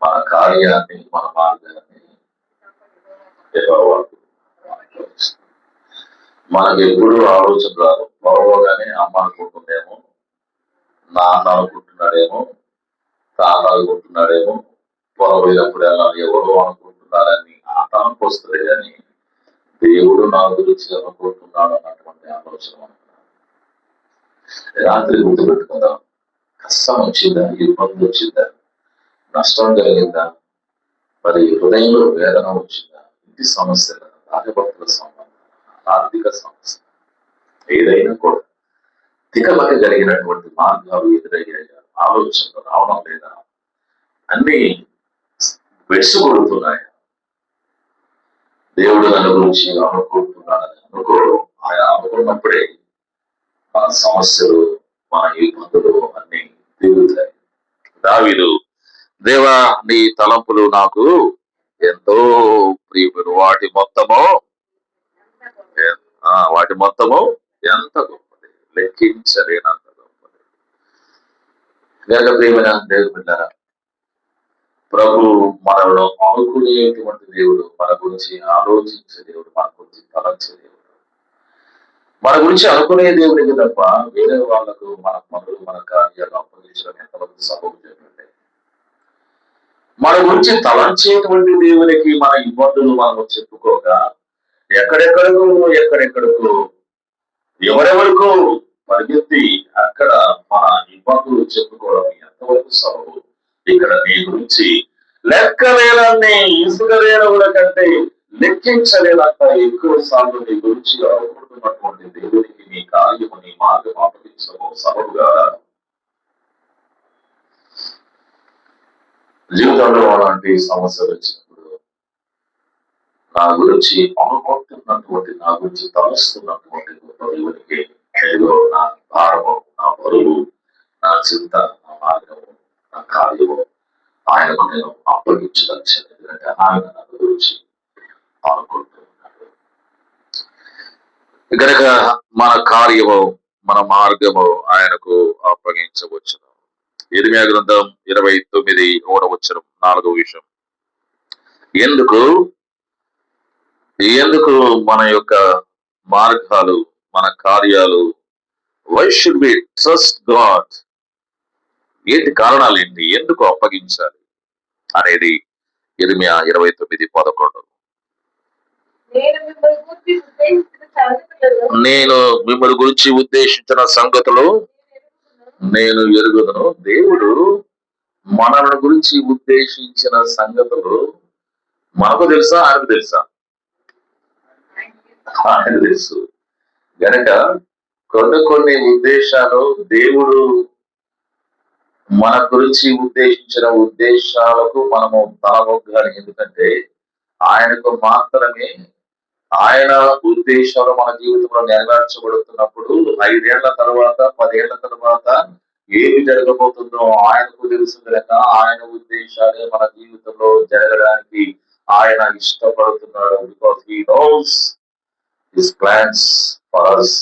మన కార్యాన్ని, మన మార్గాన్ని మనకు ఎప్పుడు ఆలోచన రాదు. పొరవగానే అమ్మ అనుకుంటుందేమో, నాన్న అనుకుంటున్నాడేమో, తాత అనుకుంటున్నాడేమో, పొరపోయినప్పుడు ఎలా ఎవరో అనుకుంటున్నారని ఆ తనకు వస్తుంది. కానీ దేవుడు నా గురించి అనుకుంటున్నాడు అన్నటువంటి ఆలోచన. రాత్రి గుర్తుపెట్టుకుందాం. కష్టం వచ్చిందా, ఇబ్బంది వచ్చిందా, నష్టం కలిగిందా, మరి హృదయంలో వేదన వచ్చిందా, ఇంటి సమస్య, భార్యాభర్తల సంబంధం, ఆర్థిక సమస్య, ఏదైనా కూడా తికమక జరిగినటువంటి మార్గాలు ఎదురయ్యాయి, ఆలోచనలు రావడం లేదా, అన్ని వెసుగొడుతున్నాయి. దేవుడు నన్ను గురించి అనుకుంటున్నాడని ఆయన అనుకున్నప్పుడే మన సమస్యలు, మన ఇబ్బందులు అన్ని తీరుతాయి. దావీదు, దేవా నీ తలంపులు నాకు ఎంతో ప్రియములు, వాటి మొత్తము ఎంత గొప్పది, లెక్కించలేనంత గొప్పది. గనక ప్రియమైన దేవుడు బిడ్డలారా, ప్రభు మనలో అనుకునేటువంటి దేవుడు, మన గురించి ఆలోచించే దేవుడు, మన గురించి తలంచే దేవుడు. మన గురించి అనుకునే దేవుడికి తప్ప వేరే వాళ్ళకు మన పనులు, మన కార్యాలు అప్పగించడం ఎంతవరకు సబబు చెప్పండి. మన గురించి తలంచేటువంటి దేవునికి మన ఇబ్బందులు మనం చెప్పుకోగా ఎక్కడెక్కడికో ఎవరెవరికో పరిగెత్తి అక్కడ మన ఇబ్బందులు చెప్పుకోవడం ఎంతవరకు సబబు. ఇక్కడ నీ గురించి లెక్కలేనన్ని ఇసుక రేణువుల కంటే లెక్కించలేనంత ఎక్కువ సార్లు నీ గురించి అనుకుంటున్నటువంటి దేవునికి నీ కార్యము, నీ మార్గం అప్పగించడం సబబుగా జీవితంలో అలాంటి సమస్యలు వచ్చినప్పుడు నా గురించి అనుకుంటున్నటువంటి, నా గురించి తలుస్తున్నటువంటి గొప్ప దేవునికి ఏదో నా భారము, నా బరువు, నా చింత, నా మార్గము, నా కార్యము ఆయనకు నేను అప్పగించదలిచాను. ఎందుకంటే ఆయన నా గురించి అనుకుంటున్నాడు. కనుక మన కార్యము, మన మార్గము ఆయనకు అప్పగించవచ్చును. ఇర్మీయా గ్రంథం 29:1 4వ విషయం. ఎందుకు మన యొక్క మార్గాలు, మన కార్యాలు why should be trust God? ఏంటి కారణాలు ఏంటి, ఎందుకు అప్పగించాలి అనేది ఇర్మియా 29:11. నేను మిమ్మల్ని గురించి ఉద్దేశించిన సంగతులు నేను ఎరుగుదును. దేవుడు మనల్ని గురించి ఉద్దేశించిన సంగతులు మనకు తెలుసా, ఆయనకు తెలుసా? ఆయన తెలుసు. గనక కొన్ని ఉద్దేశాలు దేవుడు మన గురించి ఉద్దేశించిన ఉద్దేశాలకు మనము తలమొగ్గాలి. ఎందుకంటే ఆయనకు మాత్రమే ఆయన ఉద్దేశాలు మన జీవితంలో నెరవేర్చబడుతున్నప్పుడు 5 ఏళ్ల తర్వాత 10 ఏళ్ల తర్వాత ఏమి జరగబోతుందో ఆయనకు తెలుసు. కనుక ఆయన ఉద్దేశాలే మన జీవితంలో జరగడానికి ఆయన ఇష్టపడుతున్నాడు. Because he knows his plans for us.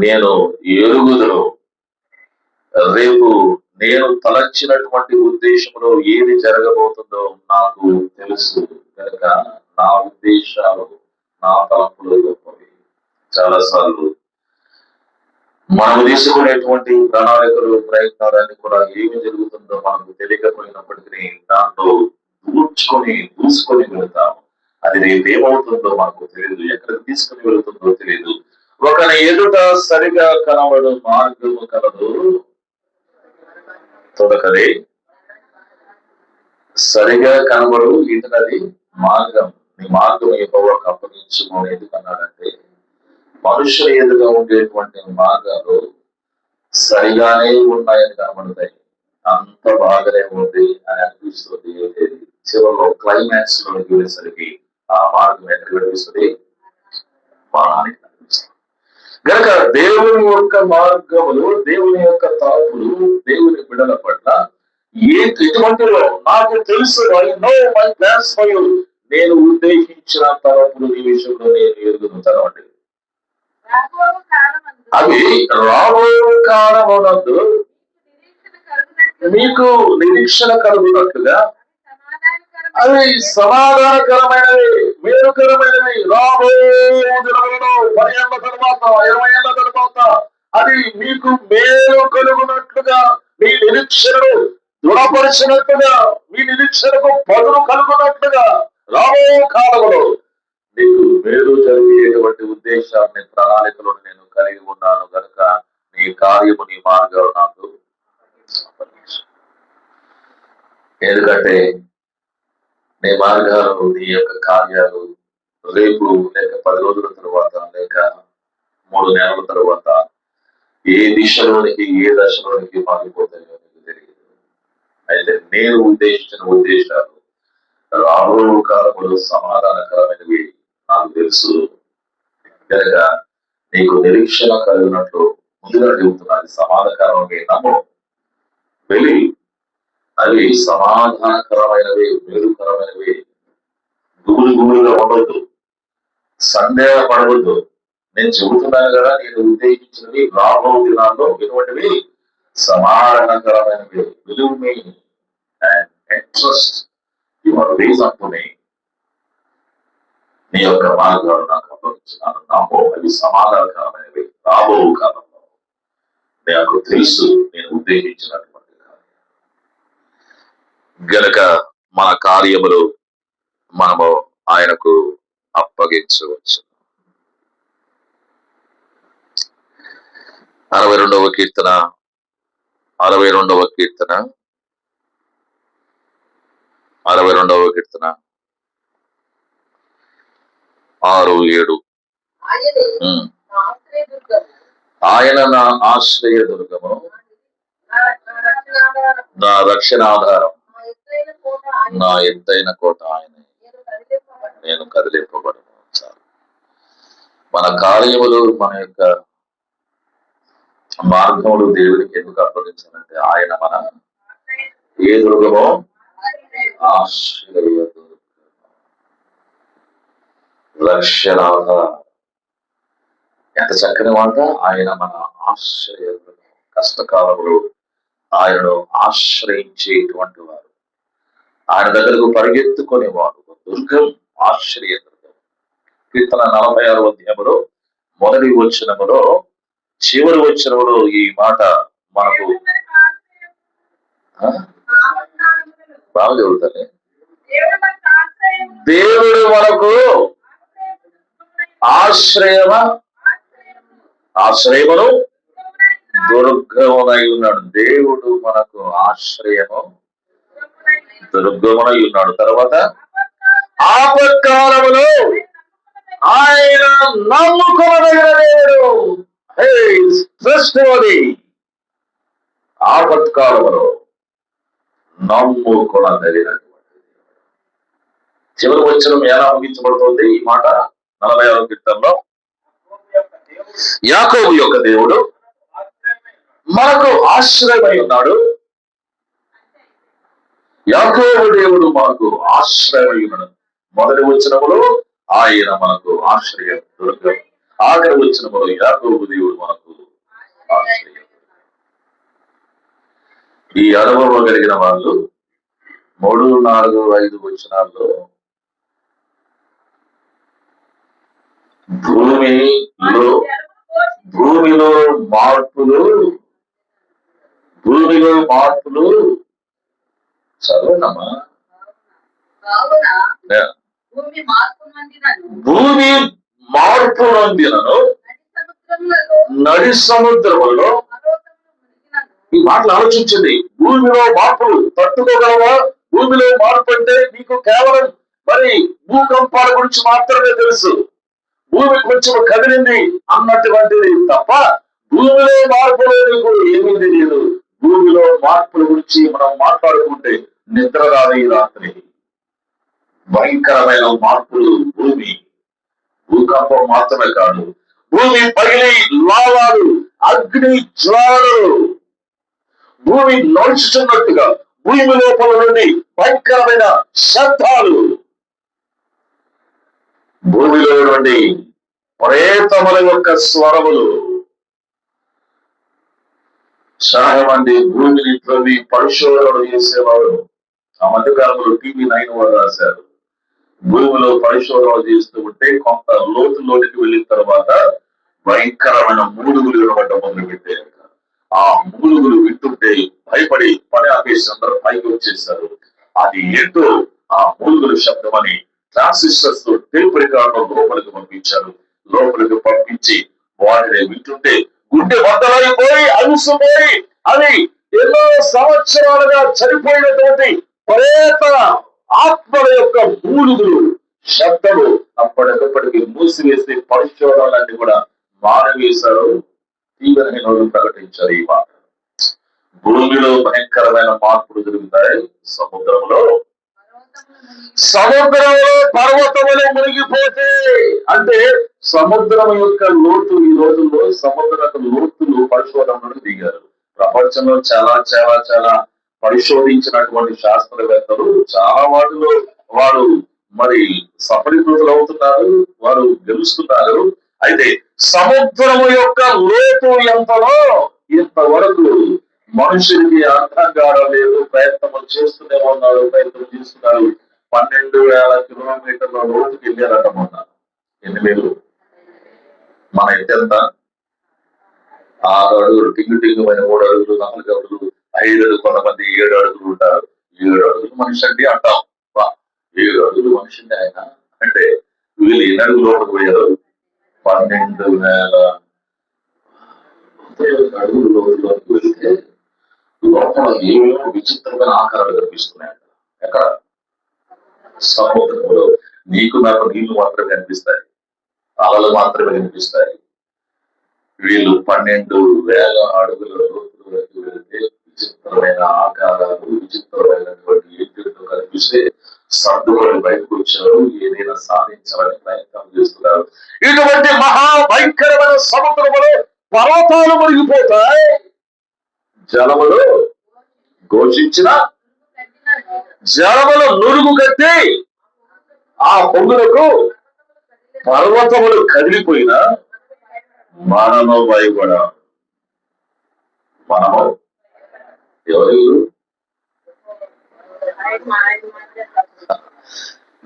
నేను ఎరుగుదును, రేపు నేను తలంచినటువంటి ఉద్దేశంలో ఏది జరగబోతుందో నాకు తెలుసు. కనుక నా ఉద్దేశాలు, నా తలంపులు గొప్పవి. చాలాసార్లు మనం తీసుకునేటువంటి ప్రణాళికలు, ప్రయత్నాలన్నీ కూడా ఏమి జరుగుతుందో మనకు తెలియకపోయినప్పటికీ దాంట్లో దూసుకొని వెళ్తాము. అది రేపు ఏమవుతుందో మనకు తెలియదు, ఎక్కడికి తీసుకుని వెళుతుందో తెలియదు. ఒకరి ఎదుట సరిగా కనబడు మార్గము కలదు, తొడకదే సరిగా కనబడు ఇతనది మార్గం. నీ మార్గం యెహోవాకు అప్పగించుము. ఎందుకన్నాడంటే మనుషుల ఎదుగా ఉండేటువంటి మార్గాలు సరిగానే ఉన్నాయని కనబడతాయి. అంత బాగానే ఉంది అని అనిపిస్తుంది. చివరిలో క్లైమాక్స్ లో వెళ్ళేసరికి ఆ మార్గం ఎక్కడ కనిపిస్తుంది? మరణానికి కనిపిస్తుంది. గనక దేవుని యొక్క మార్గములు, దేవుని యొక్క తలపులు, దేవుని బిడ్డల పట్ల ఎటువంటిలో నాకు తెలుసు. నేను ఉద్దేశించిన తలపులు ఈ విషయంలో నేను ఎరుగుతాను అంటే అవి రాబో కాలమునందు మీకు నిరీక్షణ కలుగునట్లుగా అవి సమాధానకరమైనవి, మేలుకరమైనవి. రాబో దినములలో 10 ఏళ్ల తర్వాత, 20 ఏళ్ల తర్వాత అది మీకు మేలు కలుగునట్లుగా, మీ నిరీక్షణను దృఢపరిచినట్లుగా, మీ నిరీక్షణకు పదును కలుగునట్లుగా రాబో కాలంలో నీకు మేలు జరిగేటువంటి ఉద్దేశాన్ని, ప్రణాళికలను నేను కలిగి ఉన్నాను. కనుక నీ కార్యము, నీ మార్గాలు నాకు. ఎందుకంటే నీ మార్గాలు, నీ యొక్క కార్యాలు రేపు లేక 10 రోజుల తర్వాత లేక 3 నెలల తర్వాత ఏ దిశలోనికి, ఏ దశలోనికి మారిపోతాయో నీకు తెలియదు. అయితే నేను ఉద్దేశించిన ఉద్దేశాలు రాబో కాలములు సమాధానకరమైనవి నాకు తెలుసు. కనుక నీకు నిరీక్షణ కలిగినట్లు ముందుగా చెబుతున్నది సమాధానకరమే. నమ్ము, వెళ్ళి అవి సమాధానకరమైనవి, మేలుకరమైనవి. గుబులుగా ఉండొద్దు, సందేహపడవద్దు. నేను చెబుతున్నాను కదా, నేను ఉద్దేశించినవి రాబో దినాల్లో ఇటువంటివి సమాధానకరమైనవి. Believe me and entrust your ways unto me. నీ యొక్క మార్గాలు నాకు అప్పగించినాను. నమ్మో, అవి సమాధానకరమైనవి. రాబో కాలంలో నాకు తెలుసు నేను ఉద్దేశించినటువంటి కార్యం. గనక మన కార్యములు మనము ఆయనకు అప్పగించవచ్చు. 62వ కీర్తన 62వ కీర్తన 6-7. ఆయన నా ఆశ్రయ దుర్గము, నా రక్షణాధారం, నా ఎత్తైన కోట ఆయనే, నేను కదిలింపబడను. చాలు. మన కార్యములు, మన యొక్క మార్గములు దేవుడికి ఎందుకు అప్పగించాలంటే ఆయన మన ఏ దుర్గమో ఆశ్రయ దుర్గము, రక్షణాధారం. ఎంత చక్కని మాట! ఆయన మన ఆశ్రయ దుర్గము. కష్టకాలంలో ఆయనను ఆశ్రయించేటువంటి వారు, ఆయన దగ్గరకు పరిగెత్తుకునేవాడు దుర్గం, ఆశ్రయ దుర్గం. కీర్తన 46వ అధ్యాయంలో మొదటి వచనములో చివరి వచనములో ఈ మాట మనకు బాగా చదువుతానే. దేవుడు మనకు ఆశ్రయమును దుర్గమునై ఉన్నాడు. దేవుడు మనకు ఆశ్రయము దుర్గమునై ఉన్నాడు. తర్వాత ఆపత్కాలములో ఆయన నమ్ముకోదగిన దేవుడు. ఆపత్కాలములో నమ్ముకొనదగినటువంటి. చివరి వచనం ఎలా ముగించబడుతుంది ఈ మాట? 46వ కీర్తనలో యాకోబు యొక్క దేవుడు మనకు ఆశ్రయమై ఉన్నాడు. యాకోబు దేవుడు మనకు ఆశ్రయమై ఉన్నాడు. మొదటి వచనములో ఆయన మనకు ఆశ్రయం దుర్గం. ఆఖరి వచనములో యాకోబు దేవుడు మనకు ఆశ్రయం. ఈ అనుభవం కలిగిన వాళ్ళు 3, 4, 5 వచనాల్లో భూమిలో మార్పులు చదవనమ్మా. భూమి మార్పు నొందినను నడి సముద్రములో. ఈ మాటలు ఆలోచించింది. భూమిలో మార్పులు తట్టుకోగలవా? భూమిలో మార్పు అంటే నీకు కేవలం మరి భూకంపాల గురించి మాత్రమే తెలుసు. భూమి కొంచెం కదిలింది అన్నటువంటిది తప్ప భూమిలో మార్పులు నీకు ఏమీ తెలియదు. భూమిలో మార్పుల గురించి మనం మాట్లాడుకుంటే నిద్ర రాదు ఈ రాత్రి. భయంకరమైన మార్పులు. భూకంపం మాత్రమే కాదు, భూమి పగిలి లావాలు, అగ్ని జ్వాలలు, భూమి నడుచుతున్నట్టుగా భూమి లోపల నుండి భయంకరమైన శబ్దాలు, భూమిలో నుండి ప్రేతముల యొక్క స్వరములు. చాలా మంది భూమిని త్రవ్వి పరిశోధనలు చేసేవారు. ఆ మధ్యకాలంలో TV9 వారు రాశారు. భూమిలో పరిశోధనలు చేస్తూ ఉంటే కొంత లోతులోనికి వెళ్ళిన తర్వాత భయంకరమైన మూలుగులు వినబడ్డం మొదలు పెట్టారు. ఆ మూలుగులు వింటుంటే భయపడి పని ఆపేసి అందరూ పైకి వచ్చేసారు. అది ఏంటో ఆ మూలుగుల శబ్దం అని ట్రాన్సిస్టర్స్ తో టేప్ రికార్డు లోపలికి పంపించారు. లోపలికి పంపించి వాటిని వింటుంటే గుండె బద్దలైపోయి అలుసుపోయి అవి ఎన్నో సంవత్సరాలుగా చనిపోయినటువంటి ప్రేత ఆత్మల యొక్క మూలుగులు శబ్దము అప్పటికప్పటికి మూసివేసి పరిశోధనలన్నీ కూడా మానవేశారు. తీవ్రహీనులు ప్రకటించారు ఈ మాట. భూమిలో భయంకరమైన మార్పులు జరుగుతాయి. సముద్రంలో పర్వతములు మునిగిపోతే అంటే సముద్రం యొక్క లోతు. ఈ రోజుల్లో సముద్ర లోతులు పరిశోధనలు దిగారు. ప్రపంచంలో చాలా చాలా చాలా పరిశోధించినటువంటి శాస్త్రవేత్తలు చాలా వాటిలో వారు మరి సఫలీకృతులు అవుతున్నారు, వారు గెలుస్తున్నారు. అయితే సముద్రము యొక్క లోతు ఎంతలో ఇంతవరకు మనుషులకి అర్థం కావడం లేదు. ప్రయత్నం చేస్తూనే ఉన్నారు. 12,000 కిలోమీటర్ల లోతుకి వెళ్ళారట మొన్న. 8,000. మన ఎంత 6 అడుగులు టింగు టింగుమైన 3 అడుగులు 4 అడుగులు 5 అడుగులు, కొంతమంది 7 అడుగులు ఉంటారు. 7 అడుగులు మనిషి అండి అంటాం. 7 అడుగులు మనిషిండి ఆయన అంటే వీళ్ళు 8 అడుగులు లోపలికి పోయారు. 12,000 అడుగులు లోపలికి వెళ్తే లోపల ఏమేమో విచిత్రమైన ఆకారాలు కనిపిస్తున్నాయంట. ఎక్కడ? సముద్రంలో. నీకు నాకు నీళ్లు మాత్రమే కనిపిస్తాయి, అలలు మాత్రమే కనిపిస్తాయి. వీళ్ళు 12,000 అడుగుల లోతులోకి వెళ్తే విచిత్రమైన ఆకారాలు, విచిత్రమైనటువంటి ఎత్తులు కనిపిస్తే సర్దుకొని బయటకు వచ్చారు. ఏదైనా సాధించాలని ప్రయత్నం చేస్తున్నారు. ఇటువంటి మహా భయంకరమైన సముద్రములో పర్వతాలు మునిగిపోతాయి. జలములు ఘోషించిన జలములు నురుగు కట్టి ఆ పొంగులకు పర్వతములు కదిలిపోయినా మనము భయపడా. మనము ఎవరు?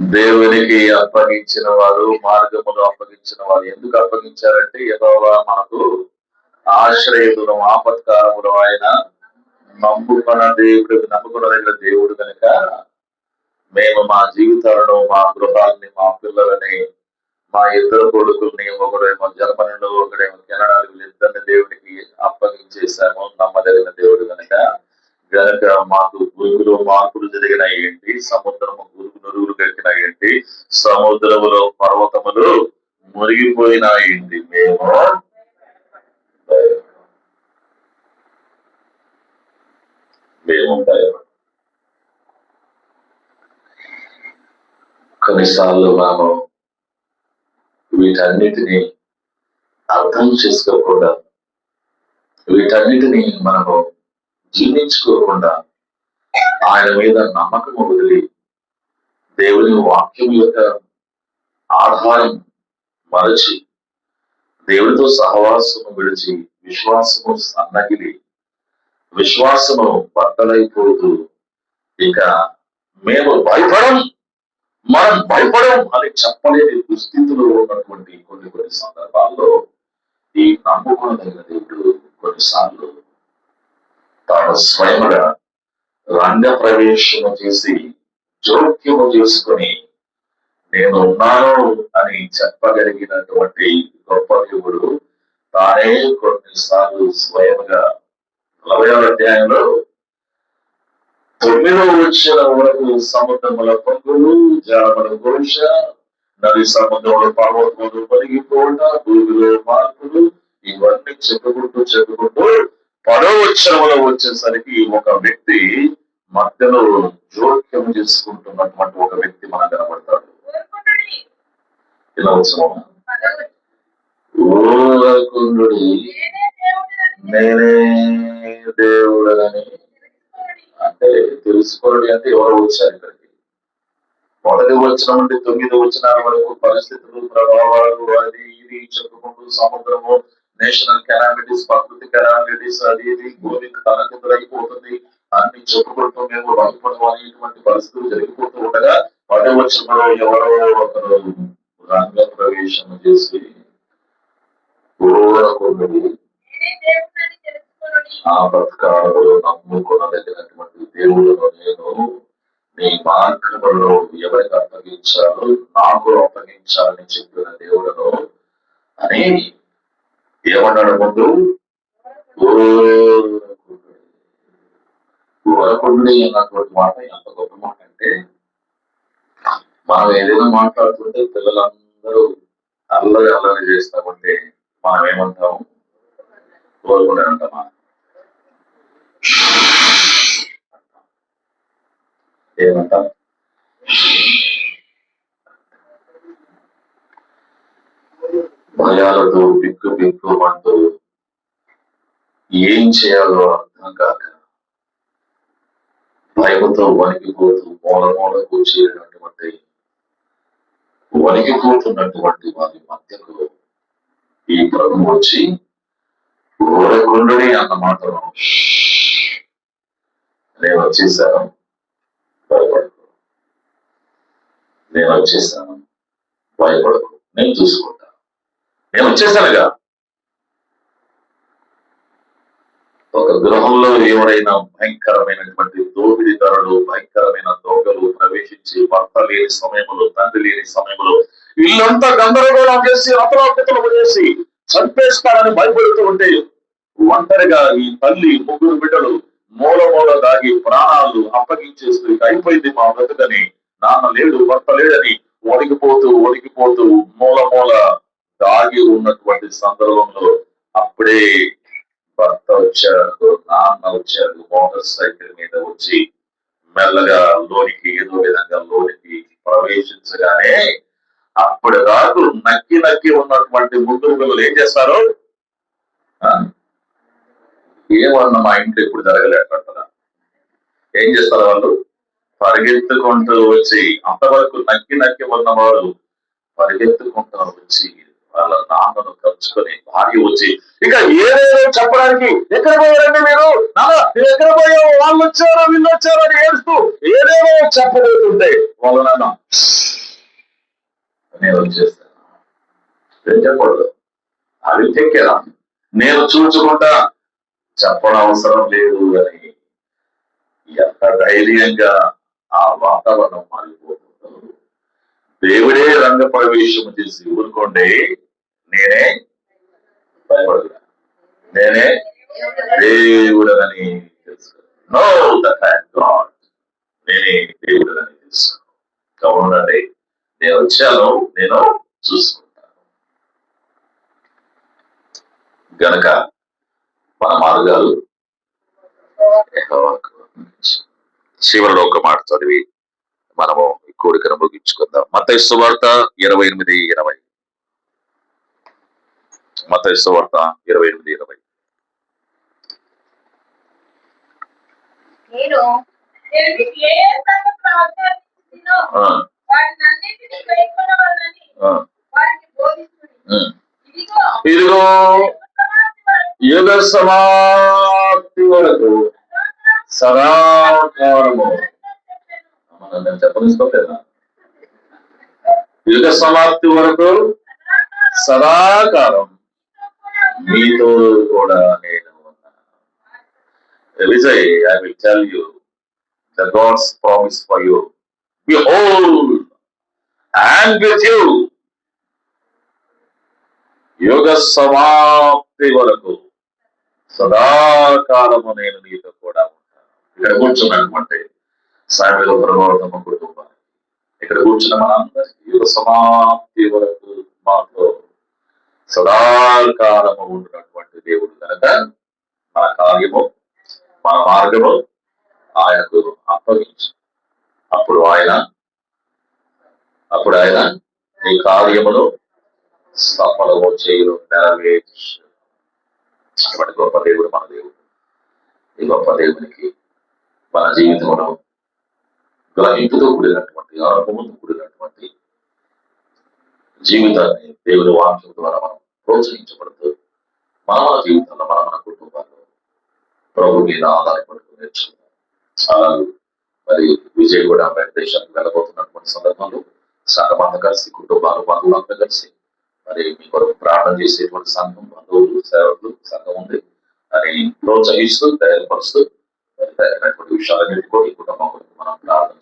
దేవునికి అప్పగించిన వారు, మార్గములు అప్పగించిన వారు ఎందుకు అప్పగించారంటే, యెహోవా మనకు ఆశ్రయదును, ఆపత్కారములు, ఆయన నమ్ముకున్న దేవుడు కనుక మేము మా జీవితాలను, మా గృహాన్ని, మా పిల్లలని, మా ఇద్దరు కొడుకుల్ని, ఒకడేమో జర్మనీలో, ఒకడేమో కెనడాలో, వీళ్ళిద్దరిని దేవుడికి అప్పగించేశాము. నమ్మదగిన దేవుడు గనక మాకు గురుగులు మార్పులు జరిగిన ఏంటి, సముద్రము నురుగులు కక్కిన ఏంటి, సముద్రములో పర్వతములు మునిగిపోయిన ఏంటి, మేము కొన్నిసార్లు మనం వీటన్నిటిని అర్థం చేసుకోకుండా, వీటన్నిటిని మనము జీర్ణించుకోకుండా, ఆయన మీద నమ్మకం వదిలి, దేవుని వాక్యం యొక్క ఆధారం మరచి, దేవుడితో సహవాసము విడిచి, విశ్వాసము సన్నగిలి, విశ్వాసము బద్దలైపోతూ, ఇక మేము మనం భయపడం అని చెప్పలేని దుస్థితిలో ఉన్నటువంటి కొన్ని సందర్భాల్లో ఈ నమ్ముకున్న దేవుడు కొన్నిసార్లు తాను స్వయముగా రంగ ప్రవేశము చేసి, జోక్యము చేసుకుని, నేను ఉన్నాను అని చెప్పగలిగినటువంటి గొప్ప దేవుడు తానే కొన్నిసార్లు స్వయముగా 40వ అధ్యాయంలో 9వ వచనం వరకు సముద్రముల పొంగులు, జలముల ఘోష, నది సముద్రంలో పర్వతములు మునిగిపోవట, భూమిలో మార్పులు, ఇవన్నీ చెప్పుకుంటూ 10వ వచనంలో వచ్చేసరికి ఒక వ్యక్తి మధ్యలో జోక్యం చేసుకుంటున్నటువంటి ఒక వ్యక్తి మనకు కనబడతాడు. ఇలా వచ్చాము, ఊరకుండుడి నేనే దేవుడని అంటే తెలుసుకోండి అంటే ఎవరో వచ్చారు ఇక్కడికి. మొదటి వచనం నుండి 9 వచనాల వరకు పరిస్థితులు, ప్రభావాలు, అది ఇది చెప్పుకుంటూ సముద్రము, నేషనల్ కెలామిటీస్, ప్రకృతి కెలామిటీస్, అది ఇది భూమికి తలకిందులైపోతుంది అన్ని చెప్పుకుంటూ మేము భయపడము అనేటువంటి పరిస్థితులు జరిగిపోతూ ఉండగా 10వ వచనంలో ఎవరో ఒకరు రంగ ప్రవేశం చేసి ఊరకుండుడి ఆపత్కాలంలో నమ్ముకొనదగినటువంటి దేవుడును నేను నీ మార్గములో ఎవరికి అప్పగించాలో నాకు అప్పగించాలని చెప్పిన దేవుడును అని ఏమన్నాడు ముందు? ఊరకుండి అన్నటువంటి మాట ఎంత గొప్ప మాట అంటే, మనం ఏదైనా మాట్లాడుతుంటే పిల్లలందరూ అల్లరి చేస్తామంటే మనం ఏమంటాము? ఊరకుండి అంటామా? ఏమంటాం? భయాలతో బిక్కుమంటూ ఏం చేయాలో అర్థం కాక, భయంతో వణికిపోతూ మూలకు చేరినటువంటి, వణికిపోతున్నటువంటి వారి మధ్యకు ఈ ప్రభు వచ్చి ఊరకుండుడి అన్న మాటను, నేను వచ్చేసాను, భయపడకు, నేను వచ్చేసాను, భయపడకు, నేను చూసుకుంటా, నేను వచ్చేసానుగా. ఒక గృహంలో ఎవరైనా భయంకరమైనటువంటి దోపిడీదారులు, భయంకరమైన దొంగలు ప్రవేశించి భర్త లేని సమయంలో, తండ్రి లేని సమయంలో ఇల్లంతా గందరగోళం చేసి, అతలాకుతలు చేసి చంపేస్తారని భయపడుతూ ఉంటే, ఒంటరిగా ఈ తల్లి 3 బిడ్డలు మూల దాగి ప్రాణాలు అప్పగించేస్తూ, ఇక అయిపోయింది మా బ్రతుకని, నాన్న లేడు, భర్త లేడని వణికిపోతూ మూల దాగి ఉన్నటువంటి సందర్భంలో అప్పుడే భర్త వచ్చాడు, నాన్న వచ్చాడు, మోటార్ సైకిల్ మీద వచ్చి మెల్లగా ఏదో విధంగా లోనికి ప్రవేశించగానే అప్పుడు దాకా నక్కి ఉన్నటువంటి ముగ్గురు ఏం చేస్తారు? ఏమన్నా మా ఇంట్లో ఇప్పుడు జరగలేదంటారా? ఏం చేస్తారు వాళ్ళు? పరిగెత్తుకుంటూ వచ్చి, అంతవరకు నక్కి ఉన్నవారు పరిగెత్తుకుంటూ వచ్చి వాళ్ళ నాన్నను కలుసుకొని, భార్య వచ్చి ఇక ఏదేదో చెప్పడానికి, ఎక్కడ పోయారండి మీరు, ఎక్కడ పోయావు, వాళ్ళు వచ్చారో వీళ్ళు వచ్చారో అని ఏడుస్తూ ఏదేదో చెప్పబోతుంటే వాళ్ళ నాన్న నేను వచ్చేస్తాను. ఏం చెప్పకూడదు. అది తెక్కేదా నేను చూసుకుంటా చెప్పడం అవసరం లేదు అని ఎంత ధైర్యంగా ఆ వాతావరణం మారిపోతుందో. దేవుడే రంగ ప్రవేశం చేసి ఊరుకోండి, నేనే భయపడదు, నేనే దేవుడని తెలుసు. Know that I am God, నేనే దేవుడని తెలుసు. అవునండి, నేను వచ్చాను, నేను చూసుకుంటాను. గనక మన మార్గాలు యెహోవాకు అప్పగించు. చివరిలో ఒక మాట చదివి మనము ఈ కోరికను ముగించుకుందాం. మత్తయి సువార్త 28:20. మత్తయి సువార్త 28:20. నేను ఏ సంగతులు ఆజ్ఞాపించితినో వాటినన్నిటినీ కైకొనవలెనని వారికి బోధించుడి. ఇదిగో యుగ సమాప్తి వరకు సదాకాలము. నేను చెప్పలేదా? యుగ సమాప్తి వరకు సదాకాలం మీతో కూడా నేను ఉన్నాను. Vijay, I will tell you the God's promise for you. Behold, I am with you. యుగ సమాప్తి వరకు సదాకాలము నేను నీతో కూడా ఉంటాను. ఇక్కడ కూర్చున్నటువంటి సామెలో ప్రభావితమ కుటుంబాన్ని, ఇక్కడ కూర్చున్న మనందరికీ యుగ సమాప్తి వరకు మాతో సదాకాలము ఉంటున్నటువంటి దేవుడు కనుక మన కార్యము, మన మార్గము ఆయనకు అప్పగించు. అప్పుడు ఆయన నీ కార్యమును సఫలము చేయను, నెరవేర్చు. అటువంటి గొప్ప దేవుడు మన దేవుడు. ఈ గొప్ప దేవునికి మన జీవితంలో గ్రహింపుతో కూడినటువంటి, అనుభవంతో కూడినటువంటి జీవితాన్ని దేవుని వాక్యం ద్వారా మనం ప్రోత్సహించబడుతూ మన జీవితంలో మన కుటుంబాల్లో ప్రభు మీద ఆధారపడుతూ నేర్చుకుంటాం. అలాగే మరి విజయ్ కూడా బయట దేశానికి వెళ్ళబోతున్నటువంటి సందర్భంలో సంఘమంతా కలిసి, కుటుంబాలు, బంధువులంతా కలిసి మరి మీ కొరకు ప్రార్థన చేసేటువంటి సంఘం, బంధువులు, సేవకులు సంఘం ఉంది అని ప్రోత్సహిస్తూ, ధైర్యపరుస్తూ తగినటువంటి విషయాలన్నిటి కూడా ఈ కుటుంబం కొరకు మనం ప్రార్థన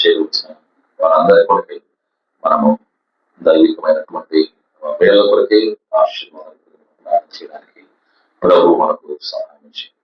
చేయవచ్చిన వారందరి కొరకే మనము దైవికమైనటువంటి వేల కొరకే ఆశీర్వాదాలు ప్రార్థన చేయడానికి ప్రభు మనకు సహాయం చేయండి.